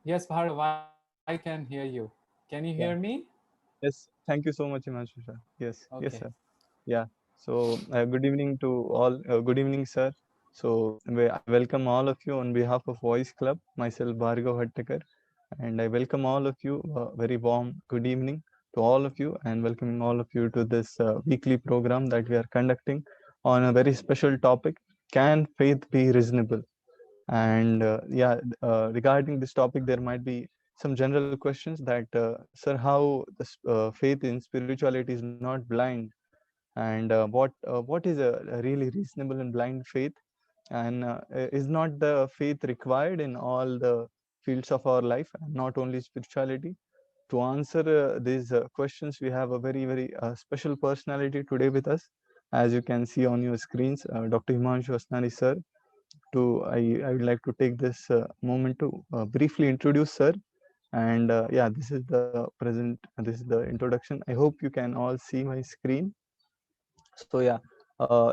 Yes, Bhargav, I can hear you. Can you Yeah. hear me? Yes. Thank you so much, Himanshu sir. Yes. Yes, Okay. sir. Yeah. So, good evening to all. Good evening, sir. So, I welcome all of you on behalf of Voice Club. Myself, Bhargav Hattakar, and I welcome all of you. Very warm good evening to all of you, and welcoming all of you to this weekly program that we are conducting on a very special topic. Can faith be reasonable? And regarding this topic, there might be some general questions that, sir, how this faith in spirituality is not blind, and what is a really reasonable and blind faith, and is not the faith required in all the fields of our life, and not only spirituality? To answer these questions, we have a very special personality today with us. As you can see on your screens, Dr. Himanshu Asnani, sir. I would like to take this moment to briefly introduce sir. And yeah, this is the introduction. I hope you can all see my screen. So yeah,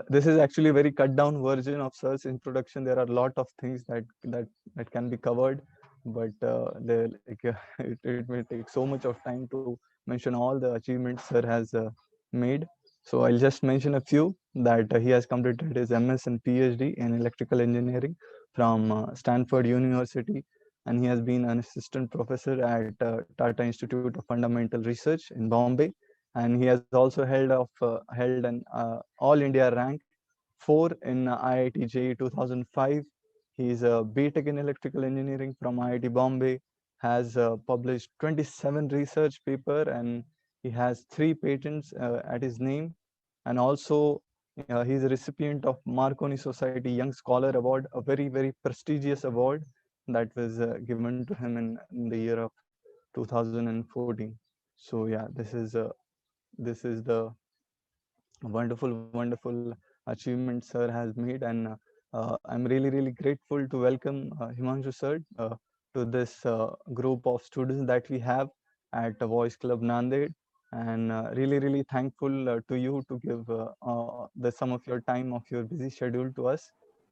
this is actually a very cut down version of sir's introduction. There are a lot of things that can be covered, but it may take so much of time to mention all the achievements sir has made. So I'll just mention a few that he has completed his MS and PhD in electrical engineering from Stanford University, and he has been an assistant professor at Tata Institute of Fundamental Research in Bombay, and he has also held an all India rank 4 in IIT JEE 2005. He is a BTech in electrical engineering from IIT Bombay, has published 27 research paper, and he has 3 patents at his name. And also he is a recipient of Marconi Society Young Scholar Award, a very prestigious award that was given to him in the year of 2014. So yeah, this is the wonderful achievement sir has made, and I'm really grateful to welcome Himanshu sir to this group of students that we have at Voice Club Nanded, and really thankful to you to give the some of your time of your busy schedule to us.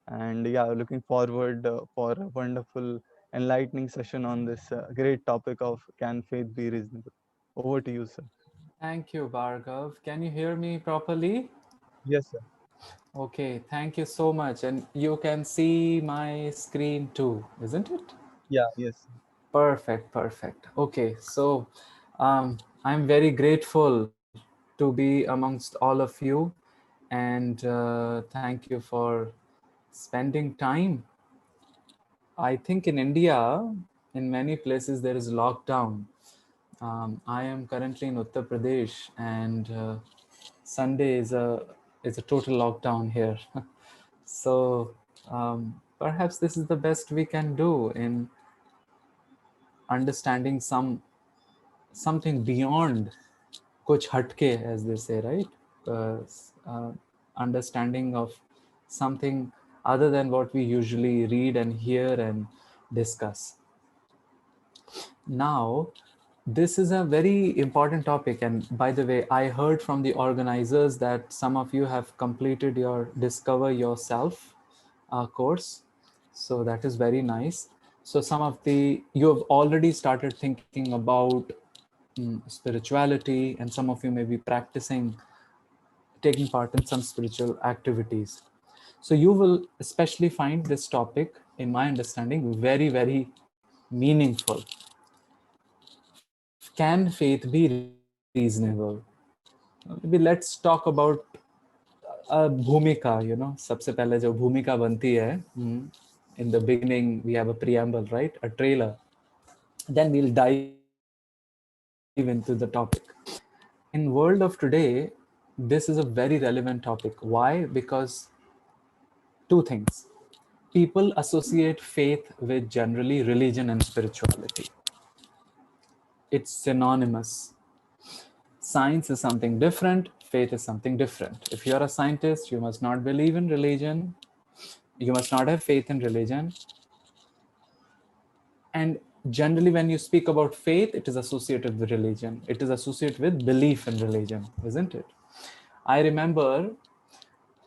And yeah, looking forward for a wonderful enlightening session on this great topic of can faith be reasonable. Over to you, sir. Thank you, Bhargav. Can you hear me properly? Yes, sir. Okay, thank you so much. And you can see my screen too, isn't it? Yeah, yes. Perfect, perfect. Okay, so I'm very grateful to be amongst all of you, and thank you for spending time. I think in India, in many places, there is lockdown. I am currently in Uttar Pradesh, and Sunday is a total lockdown here. So perhaps this is the best we can do in understanding something beyond kuch hatke, as they say, right? Uh, Understanding of something other than what we usually read and hear and discuss. Now, this is a very important topic. And by the way, I heard from the organizers that some of you have completed your Discover Yourself course. So that is very nice. So some of you have already started thinking about spirituality, and some of you may be practicing, taking part in some spiritual activities. So you will especially find this topic, in my understanding, very meaningful. Can faith be reasonable? Maybe let's talk about भूमिका. सबसे पहले जो भूमिका बनती है, in the beginning we have a preamble, right, a trailer. Then we'll dive into the topic. In world of today, this is a very relevant topic. Why? Because two things: people associate faith with generally religion and spirituality. It's synonymous. Science is something different, faith is something different. If you're a scientist, you must not believe in religion, you must not have faith in religion. And generally, when you speak about faith, it is associated with religion, it is associated with belief in religion, isn't it? I remember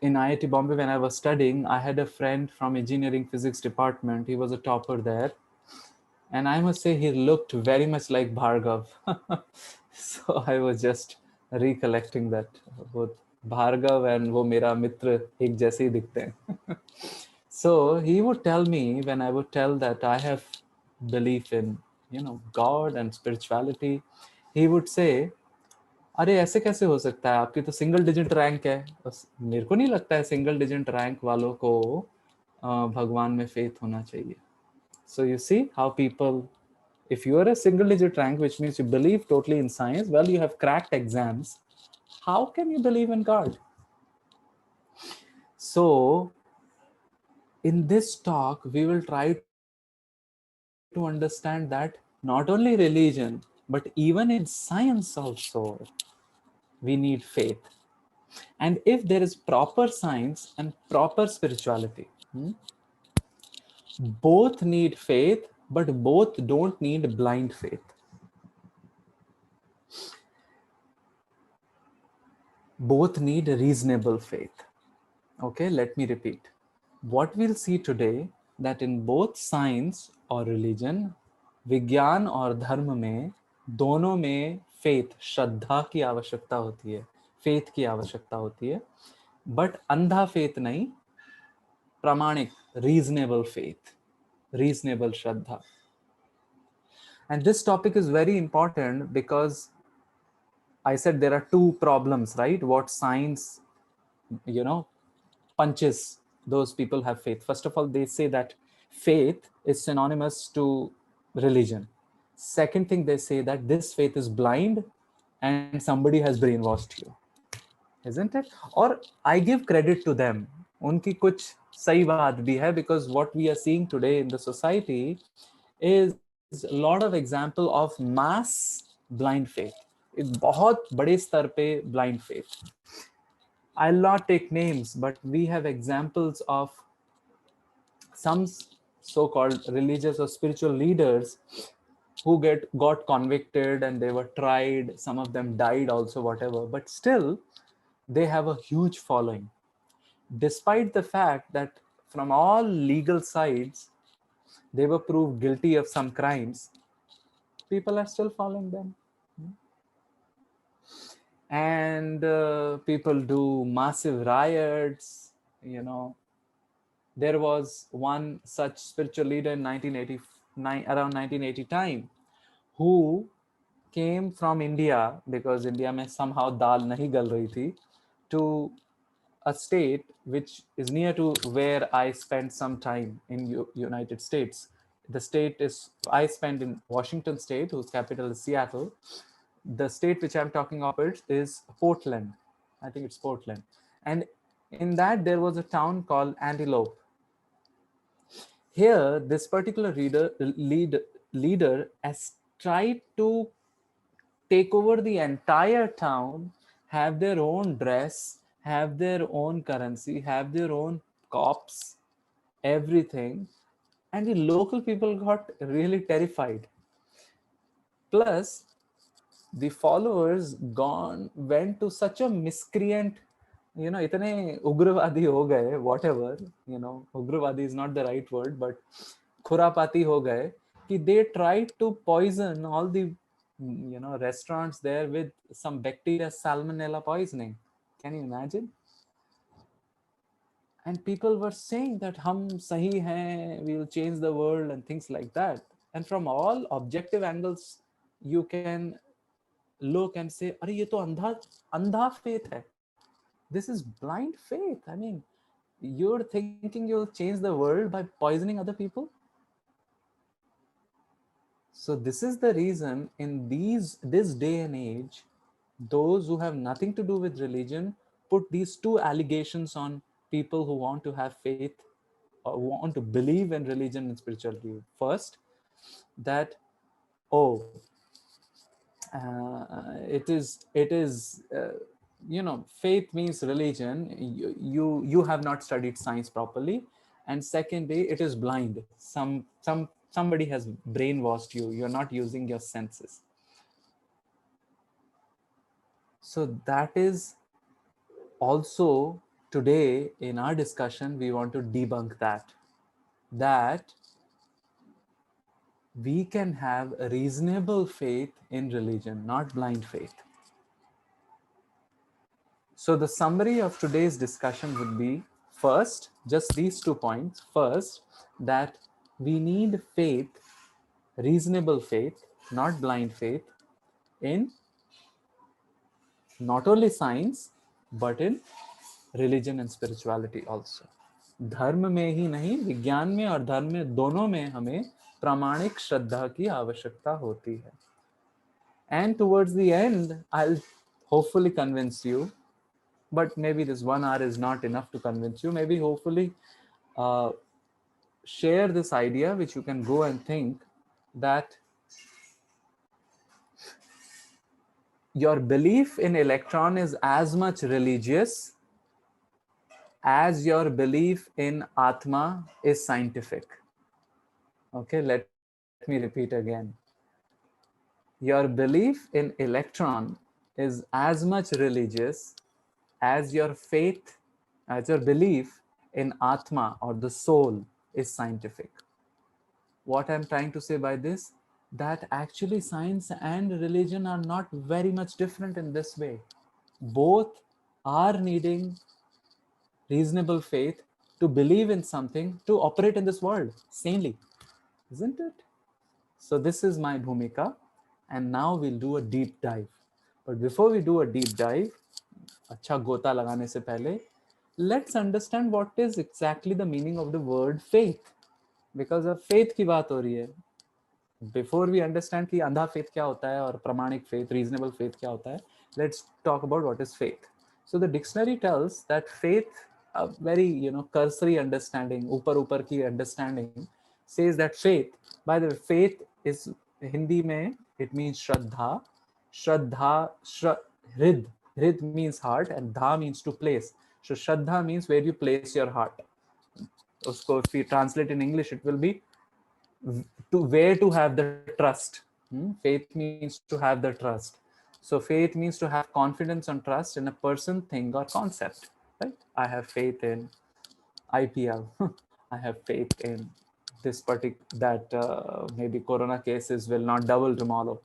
in IIT Bombay when I was studying, I had a friend from engineering physics department. He was a topper there. And I must say he looked very much like Bhargav. So I was just recollecting that both Bhargav and वो मेरा मित्र एक जैसे ही दिखते हैं. So he would tell me when I would tell that I have belief in, God and spirituality, he would say, अरे ऐसे कैसे हो सकता है, आपकी तो सिंगल डिजिट रैंक है. मेरे को नहीं लगता है सिंगल डिजिट रैंक वालों को भगवान में फेथ होना चाहिए. So you see how people, if you are a single digit rank, which means you believe totally in science, well, you have cracked exams. How can you believe in God? So in this talk, we will try to understand that not only religion, but even in science also, we need faith. And if there is proper science and proper spirituality, both need faith, but both don't need blind faith. Both need reasonable faith. Okay, let me repeat. What we'll see today, that in both science or religion, विज्ञान और धर्म में, दोनों में faith, श्रद्धा की आवश्यकता होती है, फेथ की आवश्यकता होती है, बट अंधा फेथ नहीं, प्रामाणिक, reasonable faith, reasonable Shraddha. And this topic is very important because I said there are two problems, right? What science, punches those people have faith. First of all, they say that faith is synonymous to religion. Second thing, they say that this faith is blind and somebody has brainwashed you, isn't it? Or I give credit to them. उनकी कुछ सही बात भी है, because what we are seeing today in the society is a lot of example of mass blind faith. एक बहुत बड़े स्तर पे blind faith. I'll not take names, but we have examples of some so-called religious or spiritual leaders who got convicted and they were tried. Some of them died also, whatever, but still they have a huge following. Despite the fact that from all legal sides, they were proved guilty of some crimes, people are still following them. And people do massive riots, There was one such spiritual leader in 1989, around 1980 time, who came from India, because India mein somehow dal nahi gal rahi thi, to a state which is near to where I spent some time in United States. The state is, I spent in Washington State, whose capital is Seattle. The state which I'm talking of is Portland. I think it's Portland. And in that, there was a town called Antelope. Here, this particular leader has tried to take over the entire town, have their own dress, have their own currency, have their own cops, everything. And the local people got really terrified. Plus, the followers went to such a miscreant, इतने उग्रवादी हो गए, whatever, उग्रवादी is not the right word, but खुरापाती हो गए कि they tried to poison all the restaurants there with some bacteria, salmonella poisoning. Can you imagine? And people were saying that hum sahi hai, we will change the world and things like that. And from all objective angles, you can look and say, अरे ये तो अंधा faith है. This is blind faith. I mean, you're thinking you'll change the world by poisoning other people. So this is the reason in this day and age, those who have nothing to do with religion put these two allegations on people who want to have faith or want to believe in religion and spirituality. First, that, oh, faith means religion. You have not studied science properly. And secondly, it is blind. Somebody has brainwashed you. You're not using your senses. So that is also, today in our discussion, we want to debunk that we can have a reasonable faith in religion, not blind faith. So the summary of today's discussion would be, first, just these 2 points. First, that we need faith, reasonable faith, not blind faith, in not only science, but in religion and spirituality also. धर्म में ही नहीं, विज्ञान में और धर्म में, दोनों में हमें प्रामाणिक श्रद्धा की आवश्यकता होती है. And towards the end, I'll hopefully convince you, but maybe this 1 hour is not enough to convince you. Maybe hopefully share this idea, which you can go and think, that your belief in electron is as much religious as your belief in Atma is scientific. Okay, let me repeat again. Your belief in electron is as much religious as your faith, as your belief in Atma or the soul is scientific. What I'm trying to say by this, that actually science and religion are not very much different in this way. Both are needing reasonable faith to believe in something, to operate in this world sanely, isn't it? So this is my bhumika, and now we'll do a deep dive. But before we do a deep dive, अच्छा गोता लगाने से पहले, let's understand what is exactly the meaning of the word faith, because अब faith की बात हो रही है. Before we understand कि अंधा faith क्या होता है और प्रामाणिक faith, reasonable faith क्या होता है, let's talk about what is faith. So the dictionary tells that faith, a very cursory understanding, ऊपर की understanding, says that faith, by the way, faith is Hindi में it means shraddha, hrid means heart and dha means to place. So shraddha means where you place your heart. Usko if we translate in English, it will be to where to have the trust. Faith means to have the trust. So faith means to have confidence and trust in a person, thing, or concept. Right? I have faith in IPL. I have faith in this that maybe corona cases will not double tomorrow.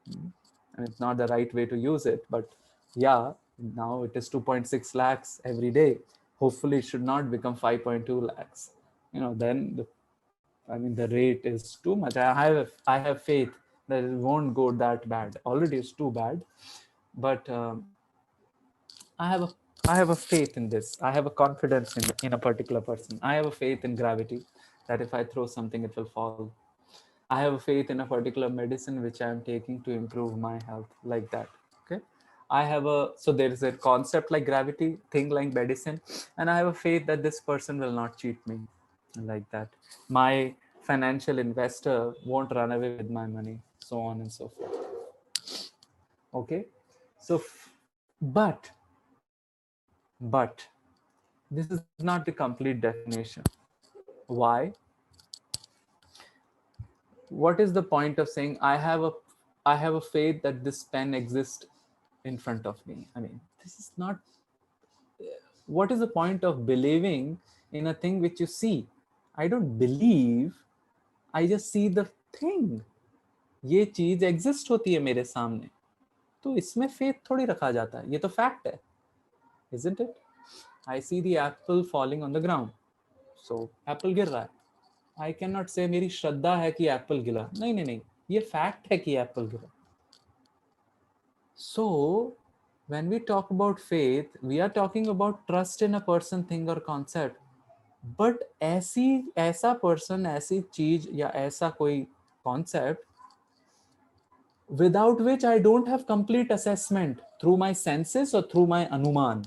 And it's not the right way to use it, but yeah, now it is 2.6 lakhs every day. Hopefully it should not become 5.2 lakhs. Then the rate is too much. I have faith that it won't go that bad. Already it's too bad, but I have a I have a faith in this. I have a confidence in a particular person. I have a faith in gravity, that if I throw something, it will fall. I have a faith in a particular medicine which I am taking to improve my health, like that. Okay. So there is a concept like gravity, thing like medicine, and I have a faith that this person will not cheat me, like that. My financial investor won't run away with my money, so on and so forth. Okay. So, but this is not the complete definition. Why? What is the point of saying I have a faith that this pen exists in front of me? This is not. What is the point of believing in a thing which you see? I don't believe, I just see the thing. ये चीज exist होती है मेरे सामने, तो इसमें faith थोड़ी रखा जाता है, ये तो फैक्ट है, isn't it? I see the apple falling on the ground, so apple गिर रहा है. I cannot say मेरी श्रद्धा है कि एप्पल गिरा. नहीं नहीं नहीं, ये फैक्ट है कि एप्पल गिरा. So when we talk about faith, we are talking about trust in a person, thing or concept. But ऐसा person, ऐसी चीज या ऐसा कोई concept without which I don't have complete assessment through my senses or through my anuman.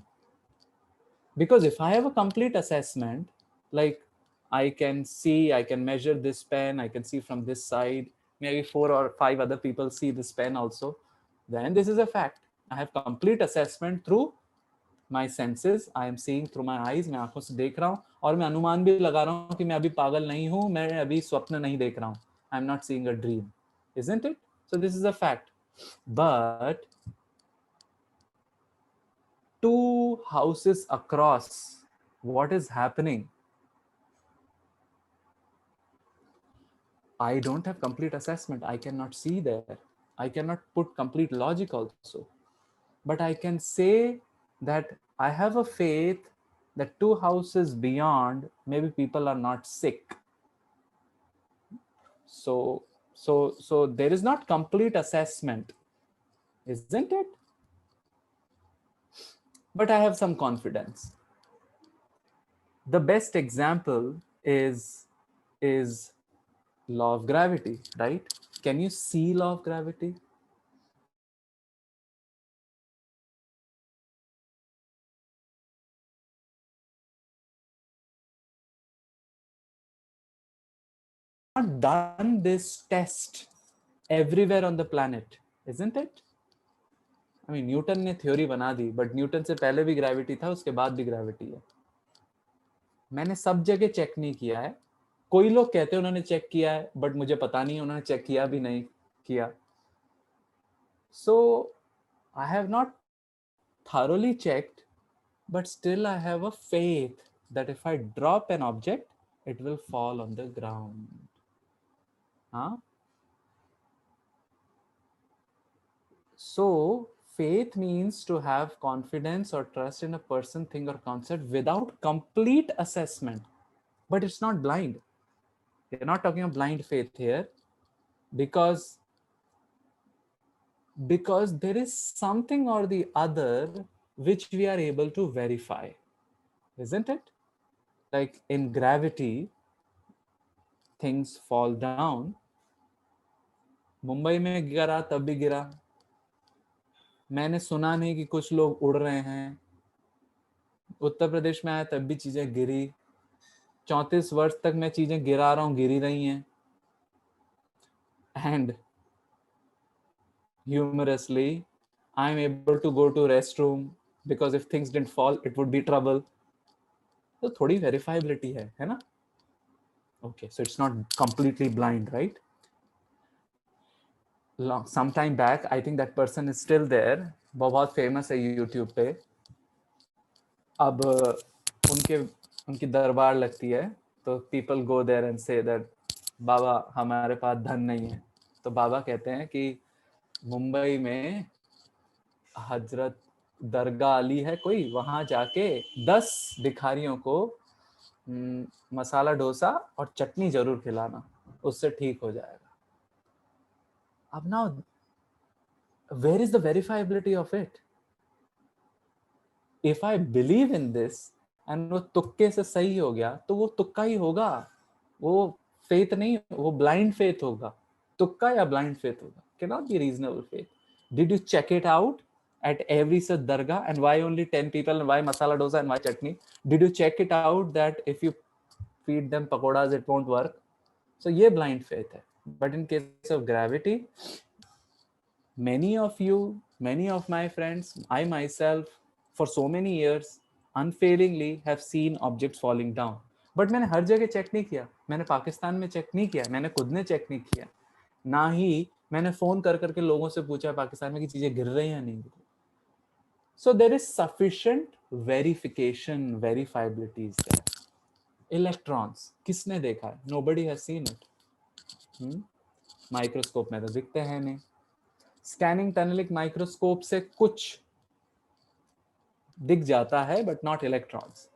Because if I have a complete assessment, like I can see, I can measure this pen, I can see from this side, maybe 4 or 5 other people see this pen also, then this is a fact. I have complete assessment through my senses. I am seeing through my eyes, मैं आंखों से देख रहा हूँ, और मैं अनुमान भी लगा रहा हूँ कि मैं अभी पागल नहीं हूँ, मैं अभी स्वप्न नहीं देख रहा हूँ. I am not seeing a dream, isn't it? So this is a fact. But 2 houses across, what is happening? I don't have complete assessment. I cannot see there. I cannot put complete logic also. But I can say that I have a faith that 2 houses beyond, maybe people are not sick. So there is not complete assessment, isn't it? But I have some confidence. The best example is law of gravity, right? Can you see law of gravity? Not done this test everywhere on the planet, isn't it? I mean, Newton ने theory बना दी, but Newton से पहले भी gravity था, उसके बाद भी gravity है. मैंने सब जगह चेक नहीं किया है. कोई लोग कहते हैं उन्होंने चेक किया है, बट मुझे पता नहीं उन्होंने चेक किया भी नहीं किया. So I have not thoroughly checked, but still I have a faith that if I drop an object, it will fall on the ground. Huh? So faith means to have confidence or trust in a person, thing, or concept without complete assessment. But it's not blind. We're not talking of blind faith here, because there is something or the other which we are able to verify, isn't it? Like in gravity, things fall down. Mumbai में गिरा तब भी गिरा. मैंने सुना नहीं कि कुछ लोग उड़ रहे हैं. उत्तर प्रदेश में आया तब भी चीजें गिरी. 34 वर्ष तक मैं चीजें गिरा रहा हूँ, गिरी रही हैं. And humorously, I'm able to go to restroom because if things didn't fall, it would be trouble. तो थोड़ी verifiability है ना? Okay, so it's not completely blind, right? Some time back, I think that person is still there. बहुत famous है YouTube पे. अब उनकी दरबार लगती है, तो people go there and say that बाबा हमारे पास धन नहीं है. तो बाबा कहते हैं कि मुंबई में हजरत दरगाह अली है कोई, वहां जाके 10 भिखारियों को मसाला डोसा और चटनी जरूर खिलाना, उससे ठीक हो जाएगा. अब now where is the verifiability of it? If I believe in this and वो तुक्के से सही हो गया, तो वो तुक्का ही होगा. वो फेथ नहीं, वो ब्लाइंड फेथ होगा. तुक्का या ब्लाइंड फेथ होगा. Cannot be reasonable faith. Did you check it out at every such dargah, and why only 10 people, and why masala dosa and why chutney? Did you check it out that if you feed them pakoras it won't work? So ye blind faith hai. But in case of gravity, many of you, many of my friends, I myself, for so many years unfailingly have seen objects falling down. But मैंने हर जगह check नहीं किया. मैंने पाकिस्तान में check नहीं किया, मैंने खुद ने चेक नहीं किया. ना ही मैंने फोन कर करके लोगों से पूछा पाकिस्तान में कि चीजें गिर रही हैं या नहीं गिर रही. So there is sufficient verification, verifiability is there. Electrons किसने देखा है? Nobody has seen it. Microscope में तो दिखते हैं नहीं. स्कैनिंग टनलिंग माइक्रोस्कोप से कुछ दिख जाता है, but not electrons.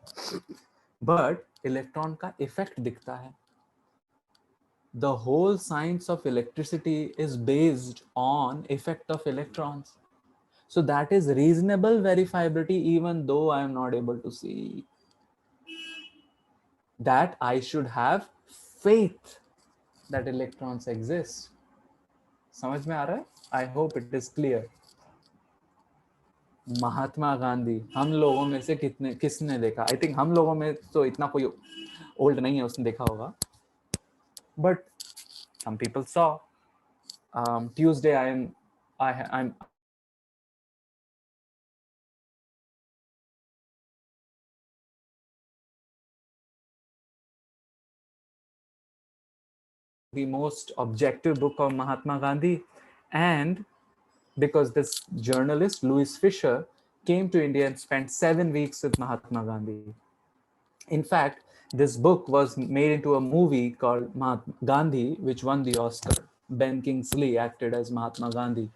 But electron का इफेक्ट दिखता है. The whole science of electricity is based on effect of electrons. So that is reasonable verifiability, even though I am not able to see. That I should have faith that electrons exist. समझ में आ रहा है? I hope it is clear. Mahatma Gandhi हम लोगों में से किसने देखा? आई थिंक हम लोगों में तो इतना कोई ओल्ड नहीं है, उसने देखा होगा. But some people saw. Tuesday I'm the most objective book of Mahatma Gandhi, and because this journalist Louis Fisher came to India and spent 7 weeks with Mahatma Gandhi. In fact, This book was made into a movie called Mahatma Gandhi, which won the Oscar. Ben Kingsley acted as Mahatma Gandhi.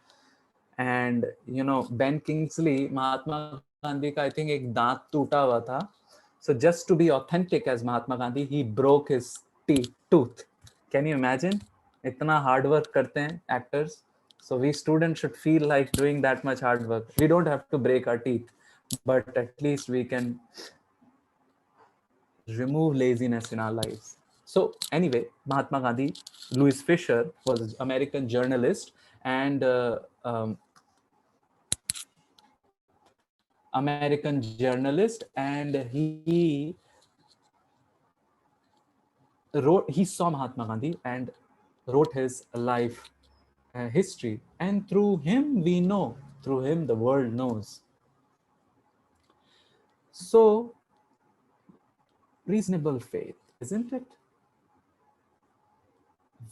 And you know, Ben Kingsley, Mahatma Gandhi का I think एक दांत टूटा हुआ था. So just to be authentic as Mahatma Gandhi, he broke his tooth. Can you imagine? इतना hard work करते हैं actors. So we students should feel like doing that much hard work. We don't have to break our teeth, but at least we can remove laziness in our lives. So anyway, Mahatma Gandhi, Louis Fisher was an American journalist and American journalist, and he saw Mahatma Gandhi and wrote his life history, and through him we know, through him the world knows. So reasonable faith, isn't it?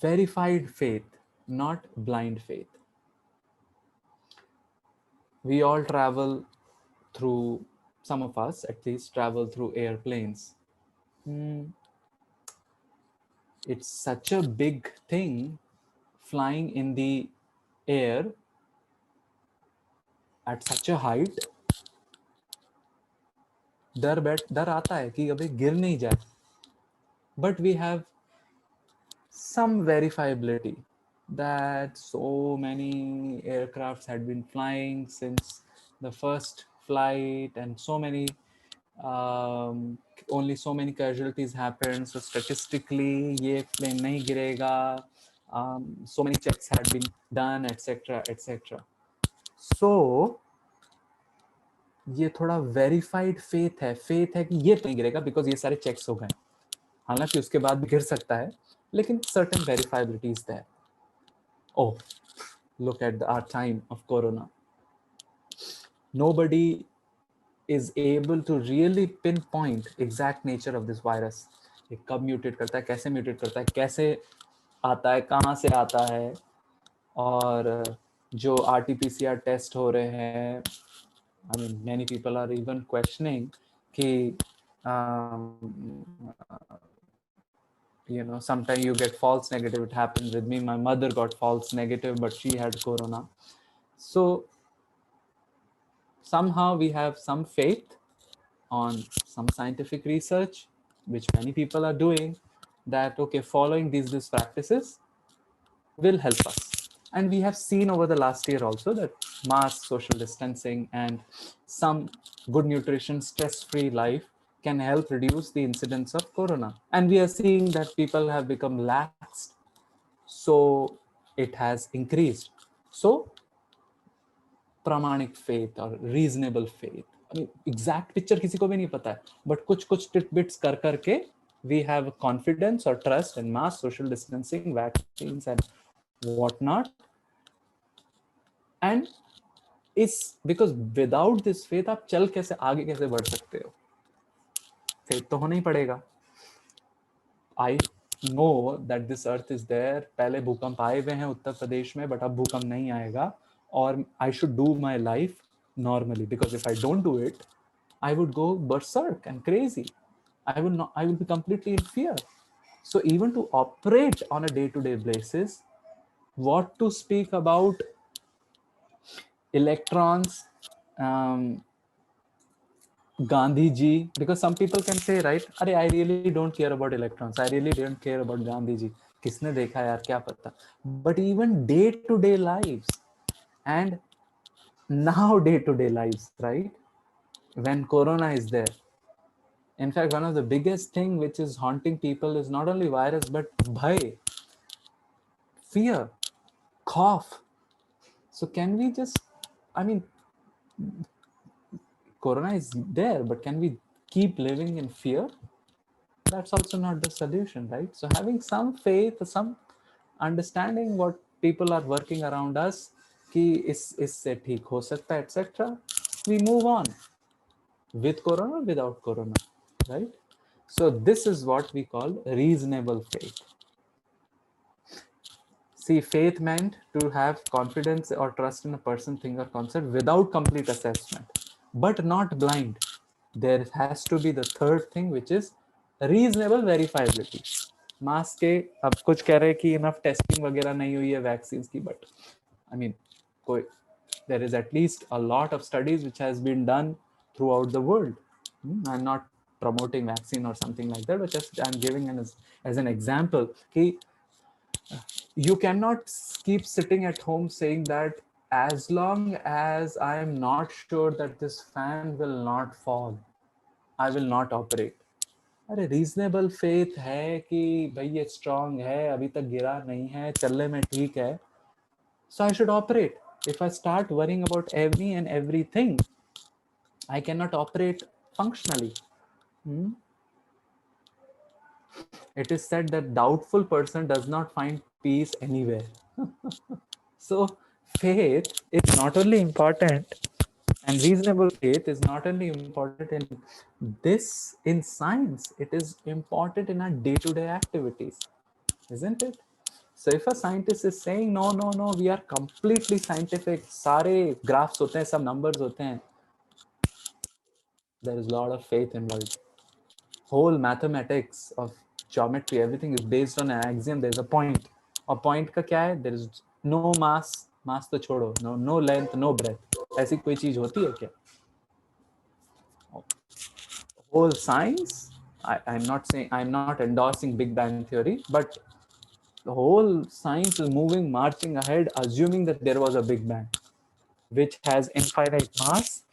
Verified faith, not blind faith. We all travel through, some of us at least travel through airplanes. It's such a big thing flying in the air at such a height. डर आता है कि अबे गिर नहीं जाए. But we have some verifiability that so many aircrafts had been flying since the first flight, and so many only so many casualties happened, so statistically ये plane नहीं गिरेगा. So many checks had been done, etc etc. So ये थोड़ा verified faith है कि ये नहीं गिरेगा बिकॉज ये सारे चेक्स हो गए. हालांकि उसके बाद भी गिर सकता है, लेकिन certain verifiability is there. Oh, look at our time of corona. Nobody is able to really pinpoint exact nature of this virus. ये कब म्यूटेट करता है, कैसे म्यूटेट करता है, कैसे आता है, कहाँ से आता है. और जो RT-PCR टेस्ट हो रहे हैं, I mean many people are even questioning कि you know, sometimes you get false negative. It happened with me. My mother got false negative, but she had corona. So somehow we have some faith on some scientific research, which many people are doing, that okay, following these practices will help us. And we have seen over the last year also that mask, social distancing, and some good nutrition, stress-free life can help reduce the incidence of corona. And we are seeing that people have become laxed, so it has increased. So प्रामाणिक faith or reasonable faith, I mean, exact picture किसी को भी नहीं पता है, but कुछ tidbits कर करके we have confidence or trust in mass, social distancing, vaccines and whatnot. And is because without this faith आप चल कैसे आगे कैसे बढ़ सकते हो. faith तो होना ही पड़ेगा. I know that this earth is there. पहले भूकंप आए हुए हैं उत्तर प्रदेश में, but अब भूकंप नहीं आएगा. Or I should do my life normally, because if I don't do it, I would go berserk and crazy. I will be completely in fear. So even to operate on a day-to-day basis, what to speak about electrons, Gandhi ji, because some people can say, right, अरे I really don't care about electrons, I really don't care about Gandhi ji, किसने देखा यार, क्या पता. But even day-to-day lives, and now day-to-day lives, right, when corona is there. In fact, one of the biggest thing which is haunting people is not only virus, but bhai, fear, cough. So can we just, I mean, corona is there, but can we keep living in fear? That's also not the solution, right? So having some faith, some understanding what people are working around us, कि इससे ठीक हो सकता है, etc. We move on with corona, without corona, right? So this is what we call reasonable faith. See, faith meant to have confidence or trust in a person, thing, or concept without complete assessment, but not blind. There has to be the third thing, which is reasonable verifiability, मास के अब कुछ कह रहे हैं कि enough testing वगैरह नहीं हुई है वैक्सीन की, बट आई मीन कोई there is at least a lot of studies which has been done throughout the world. I'm not promoting vaccine or something like that, but just I'm giving as an example. You cannot keep sitting at home saying that as long as I am not sure that this fan will not fall, I will not operate. अरे reasonable faith है कि भाई ये strong है, अभी तक गिरा नहीं है, चलने में ठीक है, so I should operate. If I start worrying about every and everything, I cannot operate functionally. It is said that doubtful person does not find peace anywhere. So faith is not only important, and reasonable faith is not only important in this, in science, it is important in our day-to-day activities, isn't it? So if a scientist is saying no, no, no, we are completely scientific, सारे graphs होते हैं, सब numbers होते हैं, there is a lot of faith involved. Whole mathematics of geometry, everything is based on an axiom. There's a point. और point का क्या है? There is no mass, mass तो छोड़ो, no length, no breadth. ऐसी कोई चीज होती है क्या? Whole science, I'm not saying, I'm not endorsing Big Bang theory, but the whole science is moving, marching ahead, assuming that there was a Big Bang, which has infinite mass,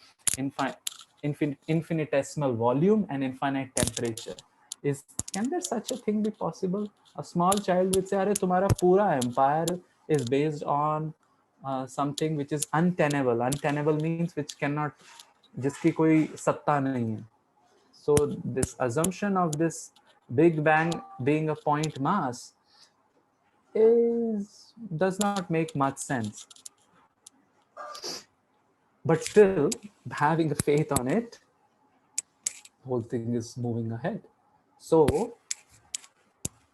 infinitesimal volume, and infinite temperature. Can there such a thing be possible? A small child will say, "Arey, tumhara pura empire is based on something which is untenable." Untenable means which cannot, जिसकी कोई सत्ता नहीं है. So this assumption of this Big Bang being a point mass does not make much sense. But still, having a faith on it, whole thing is moving ahead. So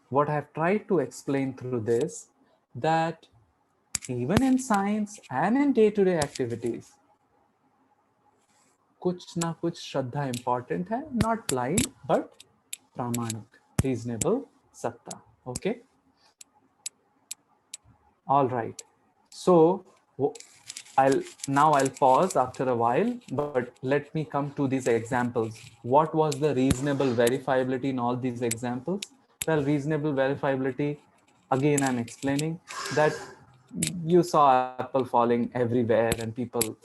what I have tried to explain through this, that even in science and in day-to-day activities, कुछ ना कुछ श्रद्धा important है, not blind but प्रामाणिक, reasonable, सत्ता. Okay. All right. So I'll pause after a while, but let me come to these examples. What was the reasonable verifiability in all these examples? Well, reasonable verifiability, again, I'm explaining that you saw Apple falling everywhere and people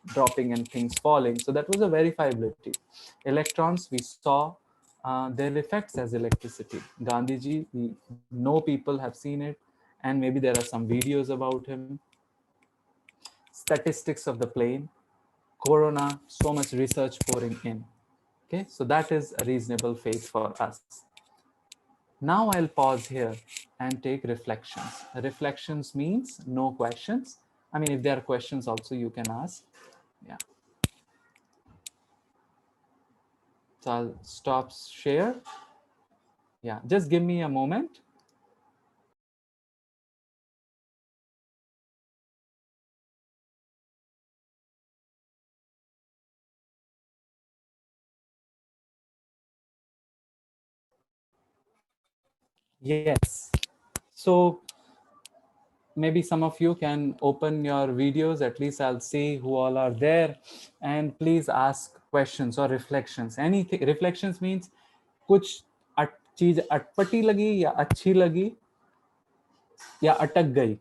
dropping and things falling. So that was a verifiability. Electrons, we saw their effects as electricity. Gandhiji, we know people have seen it, and maybe there are some videos about him. Statistics of the plane, corona, so much research pouring in. Okay, so that is a reasonable faith for us. Now I'll pause here and take reflections. Reflections means no questions. I mean, if there are questions also, you can ask. Yeah. So I'll stop share. Yeah, just give me a moment. Yes. So maybe some of you can open your videos, at least I'll see who all are there, and please ask questions or reflections. Anything. Reflections means कुछ चीज अटपटी लगी या अच्छी लगी या अटक गई,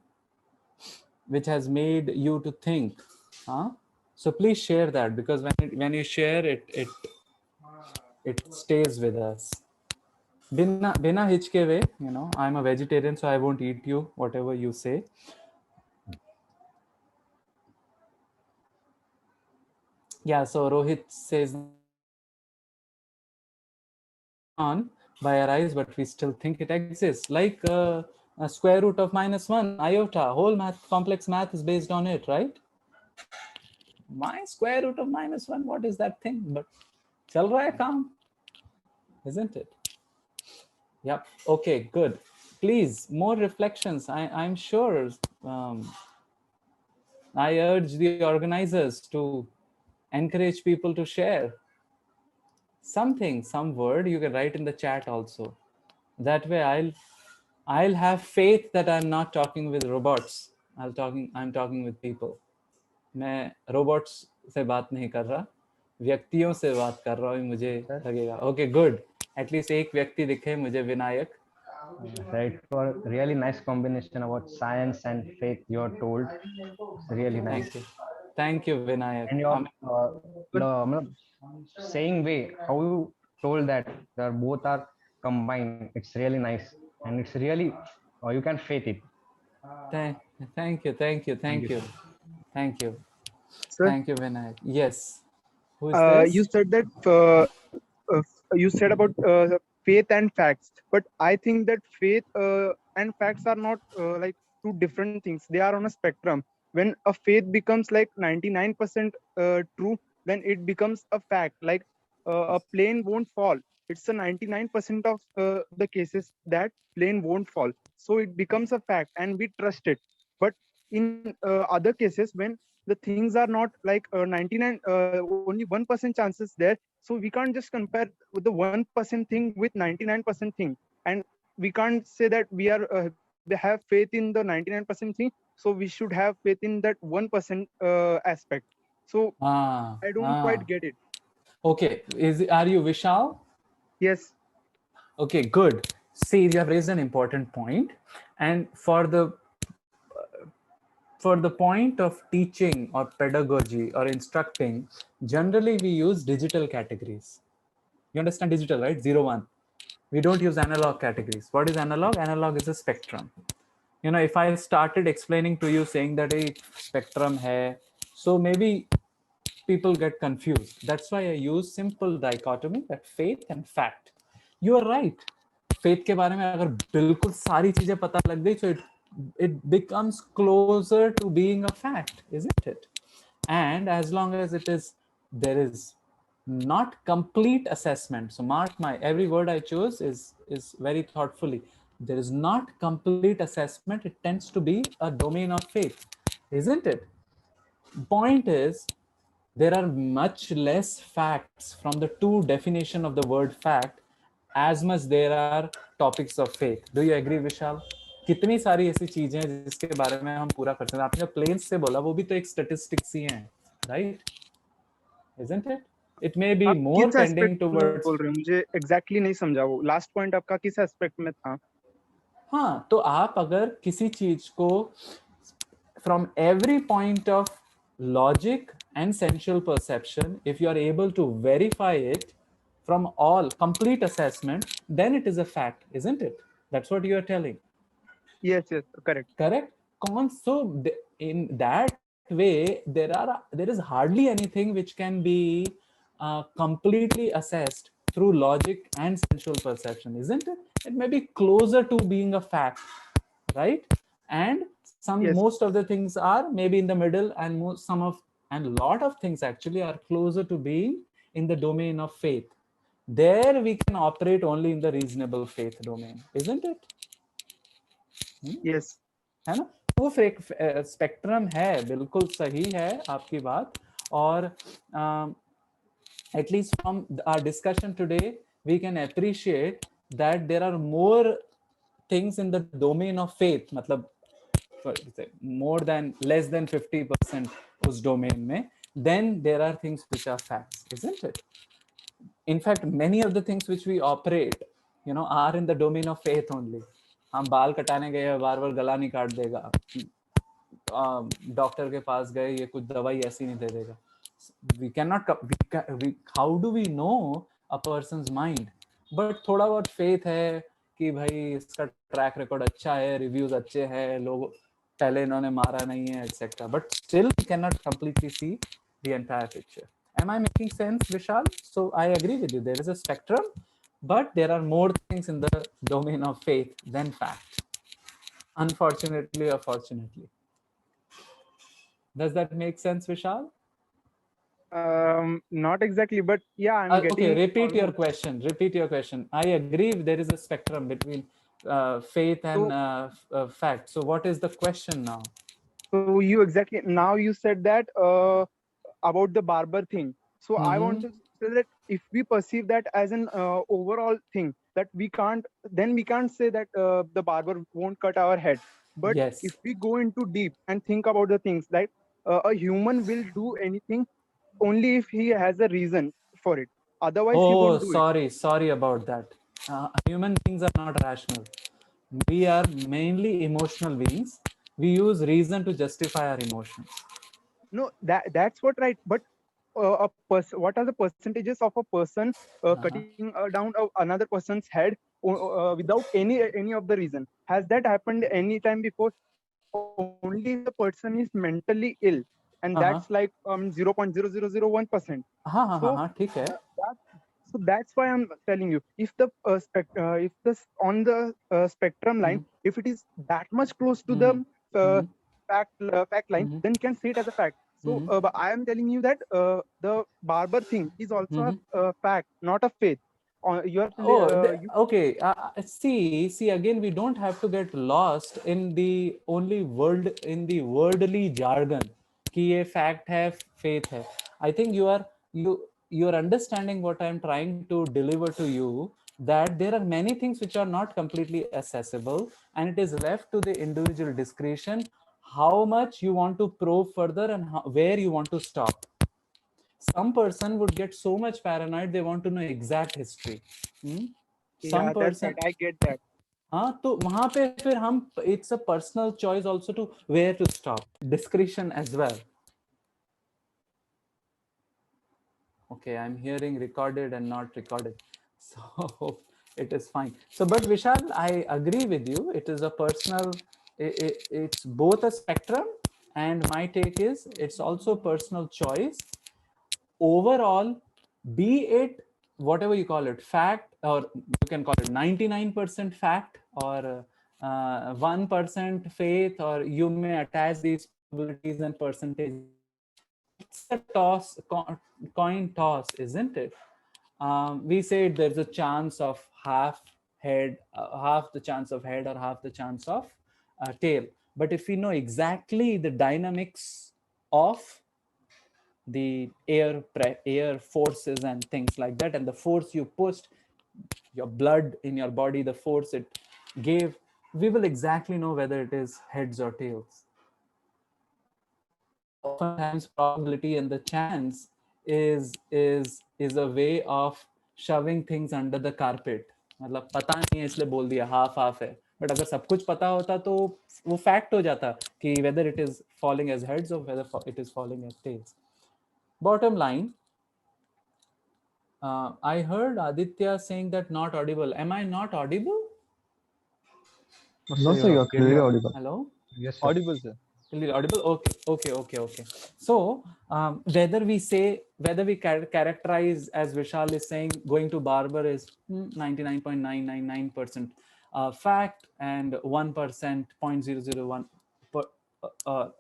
which has made you to think. Huh? So please share that, because when you share it stays with us. Bina hichke way, I'm a vegetarian, so I won't eat you whatever you say. Yeah, so Rohit says on by our eyes, but we still think it exists. Like a square root of -1 iota, whole complex math is based on it, right? My square root of -1, what is that thing? But chal raha hai kaam, isn't it? Yep. Okay, good. Please, more reflections. I'm sure. I urge the organizers to encourage people to share. something, some word you can write in the chat also. That way I'll have faith that I'm not talking with robots. I'm talking with people. मैं robots से बात नहीं कर रहा, व्यक्तियों से बात कर रहा हूँ, मुझे लगेगा. Okay, good. At least एक व्यक्ति दिखे मुझे, Vinayak. Right, for really nice combination about science and faith you are told. It's really nice. Thank you, Vinayak. And your saying way how you told that they both are combined, it's really nice, and it's really you can faith it. Thank you, Thank you. Sir, thank you, Vinayak. Yes. Who is this? you said that you said about faith and facts, but I think that faith and facts are not like two different things. They are on a spectrum. When a faith becomes like 99% true, then it becomes a fact. Like a plane won't fall. It's a 99% of the cases that plane won't fall. So it becomes a fact, and we trust it. But in other cases, when the things are not like 99, only 1% chances there, so we can't just compare with the 1% thing with 99% thing, and we can't say that we are they have faith in the 99% thing, so we should have faith in that 1% aspect. So I don't quite get it. Okay, are you Vishal? Yes. Okay, good. See, you have raised an important point, and for the point of teaching or pedagogy or instructing, generally we use digital categories. You understand digital, right? 0, 1. We don't use analog categories. What is analog? Analog is a spectrum. You know, if I started explaining to you saying that a spectrum hai, so maybe people get confused. That's why I use simple dichotomy, that faith and fact. You are right. Faith के बारे में अगर बिल्कुल सारी चीजें पता लग गई, so it becomes closer to being a fact, isn't it? And as long as there is not complete assessment. So mark my every word I chose is very thoughtfully. There is not complete assessment. It tends to be a domain of faith, isn't it? Point is, there are much less facts from the two definition of the word fact as much there are topics of faith. Do you agree, Vishal? कितनी सारी ऐसी चीजें हैं जिसके बारे में हम पूरा कर सकते हैं. आपने जो प्लेन्स से बोला वो भी तो एक स्टैटिस्टिक्स ही हैं, right? Isn't it? It may be more tending towards. बोल रहे हैं, मुझे exactly नहीं समझा वो लास्ट पॉइंट आपका किस एस्पेक्ट में था. हाँ, तो आप अगर किसी चीज को from every point of logic and sensual perception, if you are able to verify it from all complete assessment, then it is a fact, isn't it? That's what you are telling. Yes, correct. So in that way, there is hardly anything which can be completely assessed through logic and sensual perception, isn't it? It may be closer to being a fact, right? And most of the things are maybe in the middle, and a lot of things actually are closer to being in the domain of faith. There we can operate only in the reasonable faith domain, isn't it? Yes. है ना? वो spectrum है, बिल्कुल सही है आपकी बात. और at least from our discussion today, we can appreciate that there are more things in the domain of faith, मतलब more than less than 50% उस domain में, then there are things which are facts, isn't it? In fact, many of the things which we operate, are in the domain of faith only. हम बाल कटाने गए, बार बार गला नहीं काट देगा, डॉक्टर के पास गए, ये कुछ दवाई ऐसी नहीं दे देगा. We cannot, how do we know a person's mind? But थोड़ा बहुत faith है कि भाई इसका ट्रैक रिकॉर्ड अच्छा है, रिव्यूज अच्छे हैं, लोग पहले इन्होंने मारा नहीं है, etc. But still we cannot completely see the entire picture. Am I making sense, Vishal? So I agree with you. There is a spectrum, but there are more things in the domain of faith than fact. Unfortunately or fortunately. Does that make sense, Vishal? Not exactly, but yeah, I'm getting. Okay, repeat your question. I agree there is a spectrum between faith and fact. So what is the question now? So you exactly, now you said that about the barber thing. So I want to so that if we perceive that as an overall thing, that we can't, then we can't say that the barber won't cut our head. But Yes. if we go into deep and think about the things, like a human will do anything only if he has a reason for it, otherwise he Oh, won't do it. sorry about that. Human beings are not rational. We are mainly emotional beings. We use reason to justify our emotions. No, that's what, right. But what are the percentages of a person Uh-huh. cutting down another person's head without any of the reason? Has that happened any time before? Only if the person is mentally ill, and that's Uh-huh. like 0.0001%. So ठीक है. that, so that's why I'm telling you, if the if this on the spectrum line, Mhm. if it is that much close to the Mhm. uh, Mhm. fact line, Mhm. then you can see it as a fact. So Mhm. but I am telling you that the barber thing is also Mhm. a fact, not a faith. Oh, You okay. See, again, we don't have to get lost in the in the worldly jargon. कि ये fact है, faith है. I think you're understanding what I'm trying to deliver to you. That there are many things which are not completely accessible, and it is left to the individual discretion how much you want to probe further and where you want to stop. Some person would get so much paranoid they want to know exact history. Some Yeah, that's person, right. I get that. हाँ, तो वहां पे फिर हम, it's a personal choice also to where to stop, discretion as well. Okay, I'm hearing recorded and not recorded, so it is fine. So but Vishal, I agree with you, it is a personal, it's both a spectrum, and my take is it's also personal choice. Overall, be it whatever you call it, fact, or you can call it 99% fact, or 1% faith, or you may attach these probabilities and percentages. It's a coin toss, isn't it? We say there's a chance of half head, half the chance of head, or half the chance of tail. But if we know exactly the dynamics of the air forces and things like that, and the force you pushed, your blood in your body, the force it gave, we will exactly know whether it is heads or tails. Oftentimes probability and the chance is a way of shoving things under the carpet. मतलब पता नहीं है इसलिए बोल दिया, half half है. But अगर सब कुछ पता होता तो वो फैक्ट हो जाता कि whether it is falling as heads or whether it is falling as tails. Bottom line, I heard Aditya saying that not audible. Am I not audible? No, sir, you are clearly audible. Hello? Yes, sir. Audible, sir. Clearly audible? Okay. So whether we characterize, as Vishal is saying, going to barber is 99.999% fact and 1% 0.001 or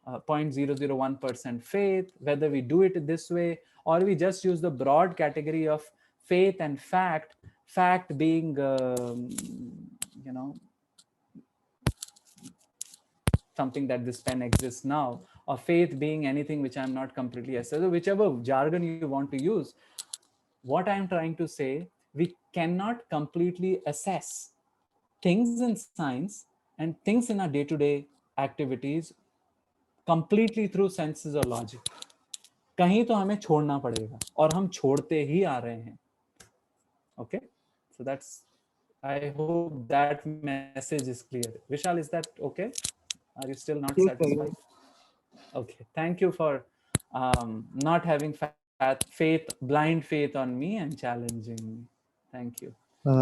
0.001% faith, whether we do it this way or we just use the broad category of faith and fact being something that this pen exists now, or faith being anything which I'm not completely assessed, whichever jargon you want to use. What I'm trying to say, we cannot completely assess things in science and things in our day-to-day activities completely through senses or logic. कहीं तो हमें छोड़ना पड़ेगा, और हम छोड़ते ही आ रहे हैं. Okay, so that's, I hope that message is clear. Vishal, is that okay? Are you still not Yes, sir. satisfied? Okay, thank you for not having blind faith on me and challenging me. Thank you.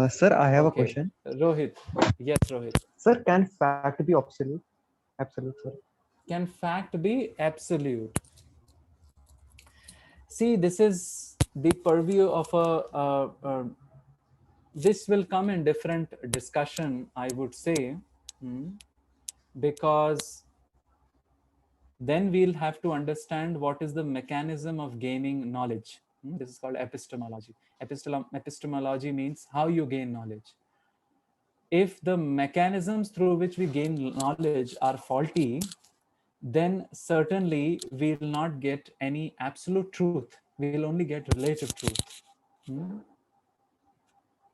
Sir, I have a Okay, question. Rohit. Yes, Rohit. Sir, can fact be absolute? Absolute, sir. Can fact be absolute? See, this is the purview of this will come in different discussion, I would say, because then we'll have to understand what is the mechanism of gaining knowledge. This is called epistemology. Epistemology means how you gain knowledge. If the mechanisms through which we gain knowledge are faulty, then certainly we will not get any absolute truth. we'll only get relative truth.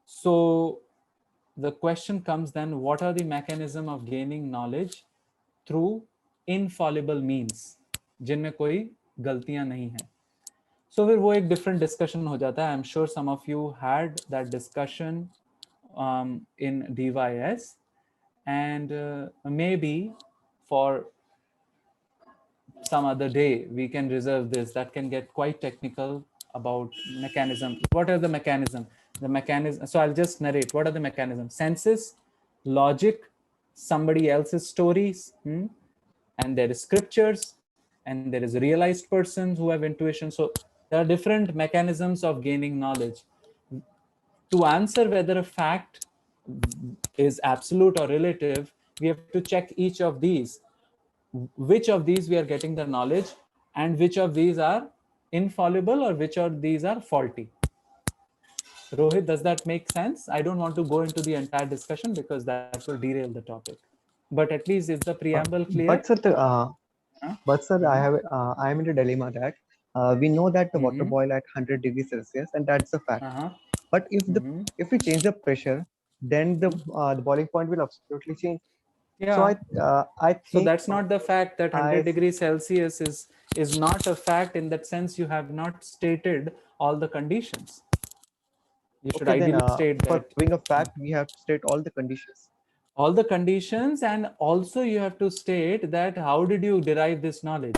So the question comes then, what are the mechanism of gaining knowledge through infallible means, जिनमें कोई गलतियां नहीं हैं? So फिर वो एक different discussion हो जाता है. I'm sure some of you had that discussion in DYS, and maybe for some other day we can reserve this. That can get quite technical about mechanism. What are the mechanism? The mechanism. So I'll just narrate. What are the mechanisms? Senses, logic, somebody else's stories, and there is scriptures, and there is realized persons who have intuition. So there are different mechanisms of gaining knowledge. To answer whether a fact is absolute or relative, we have to check each of these. Which of these we are getting the knowledge, and which of these are infallible, or which of these are faulty. Rohit, does that make sense? I don't want to go into the entire discussion because that will derail the topic. But at least is the preamble clear? But sir, I am in a dilemma that we know that the water Mhm. boil at 100 degrees Celsius, and that's a fact. But if we change the pressure, then the boiling point will absolutely change. Yeah. So I think. So that's not the fact that 100 degrees Celsius is not a fact. In that sense, you have not stated all the conditions. You should ideally state for that. being a fact, we have to state all the conditions. All the conditions, and also you have to state that how did you derive this knowledge?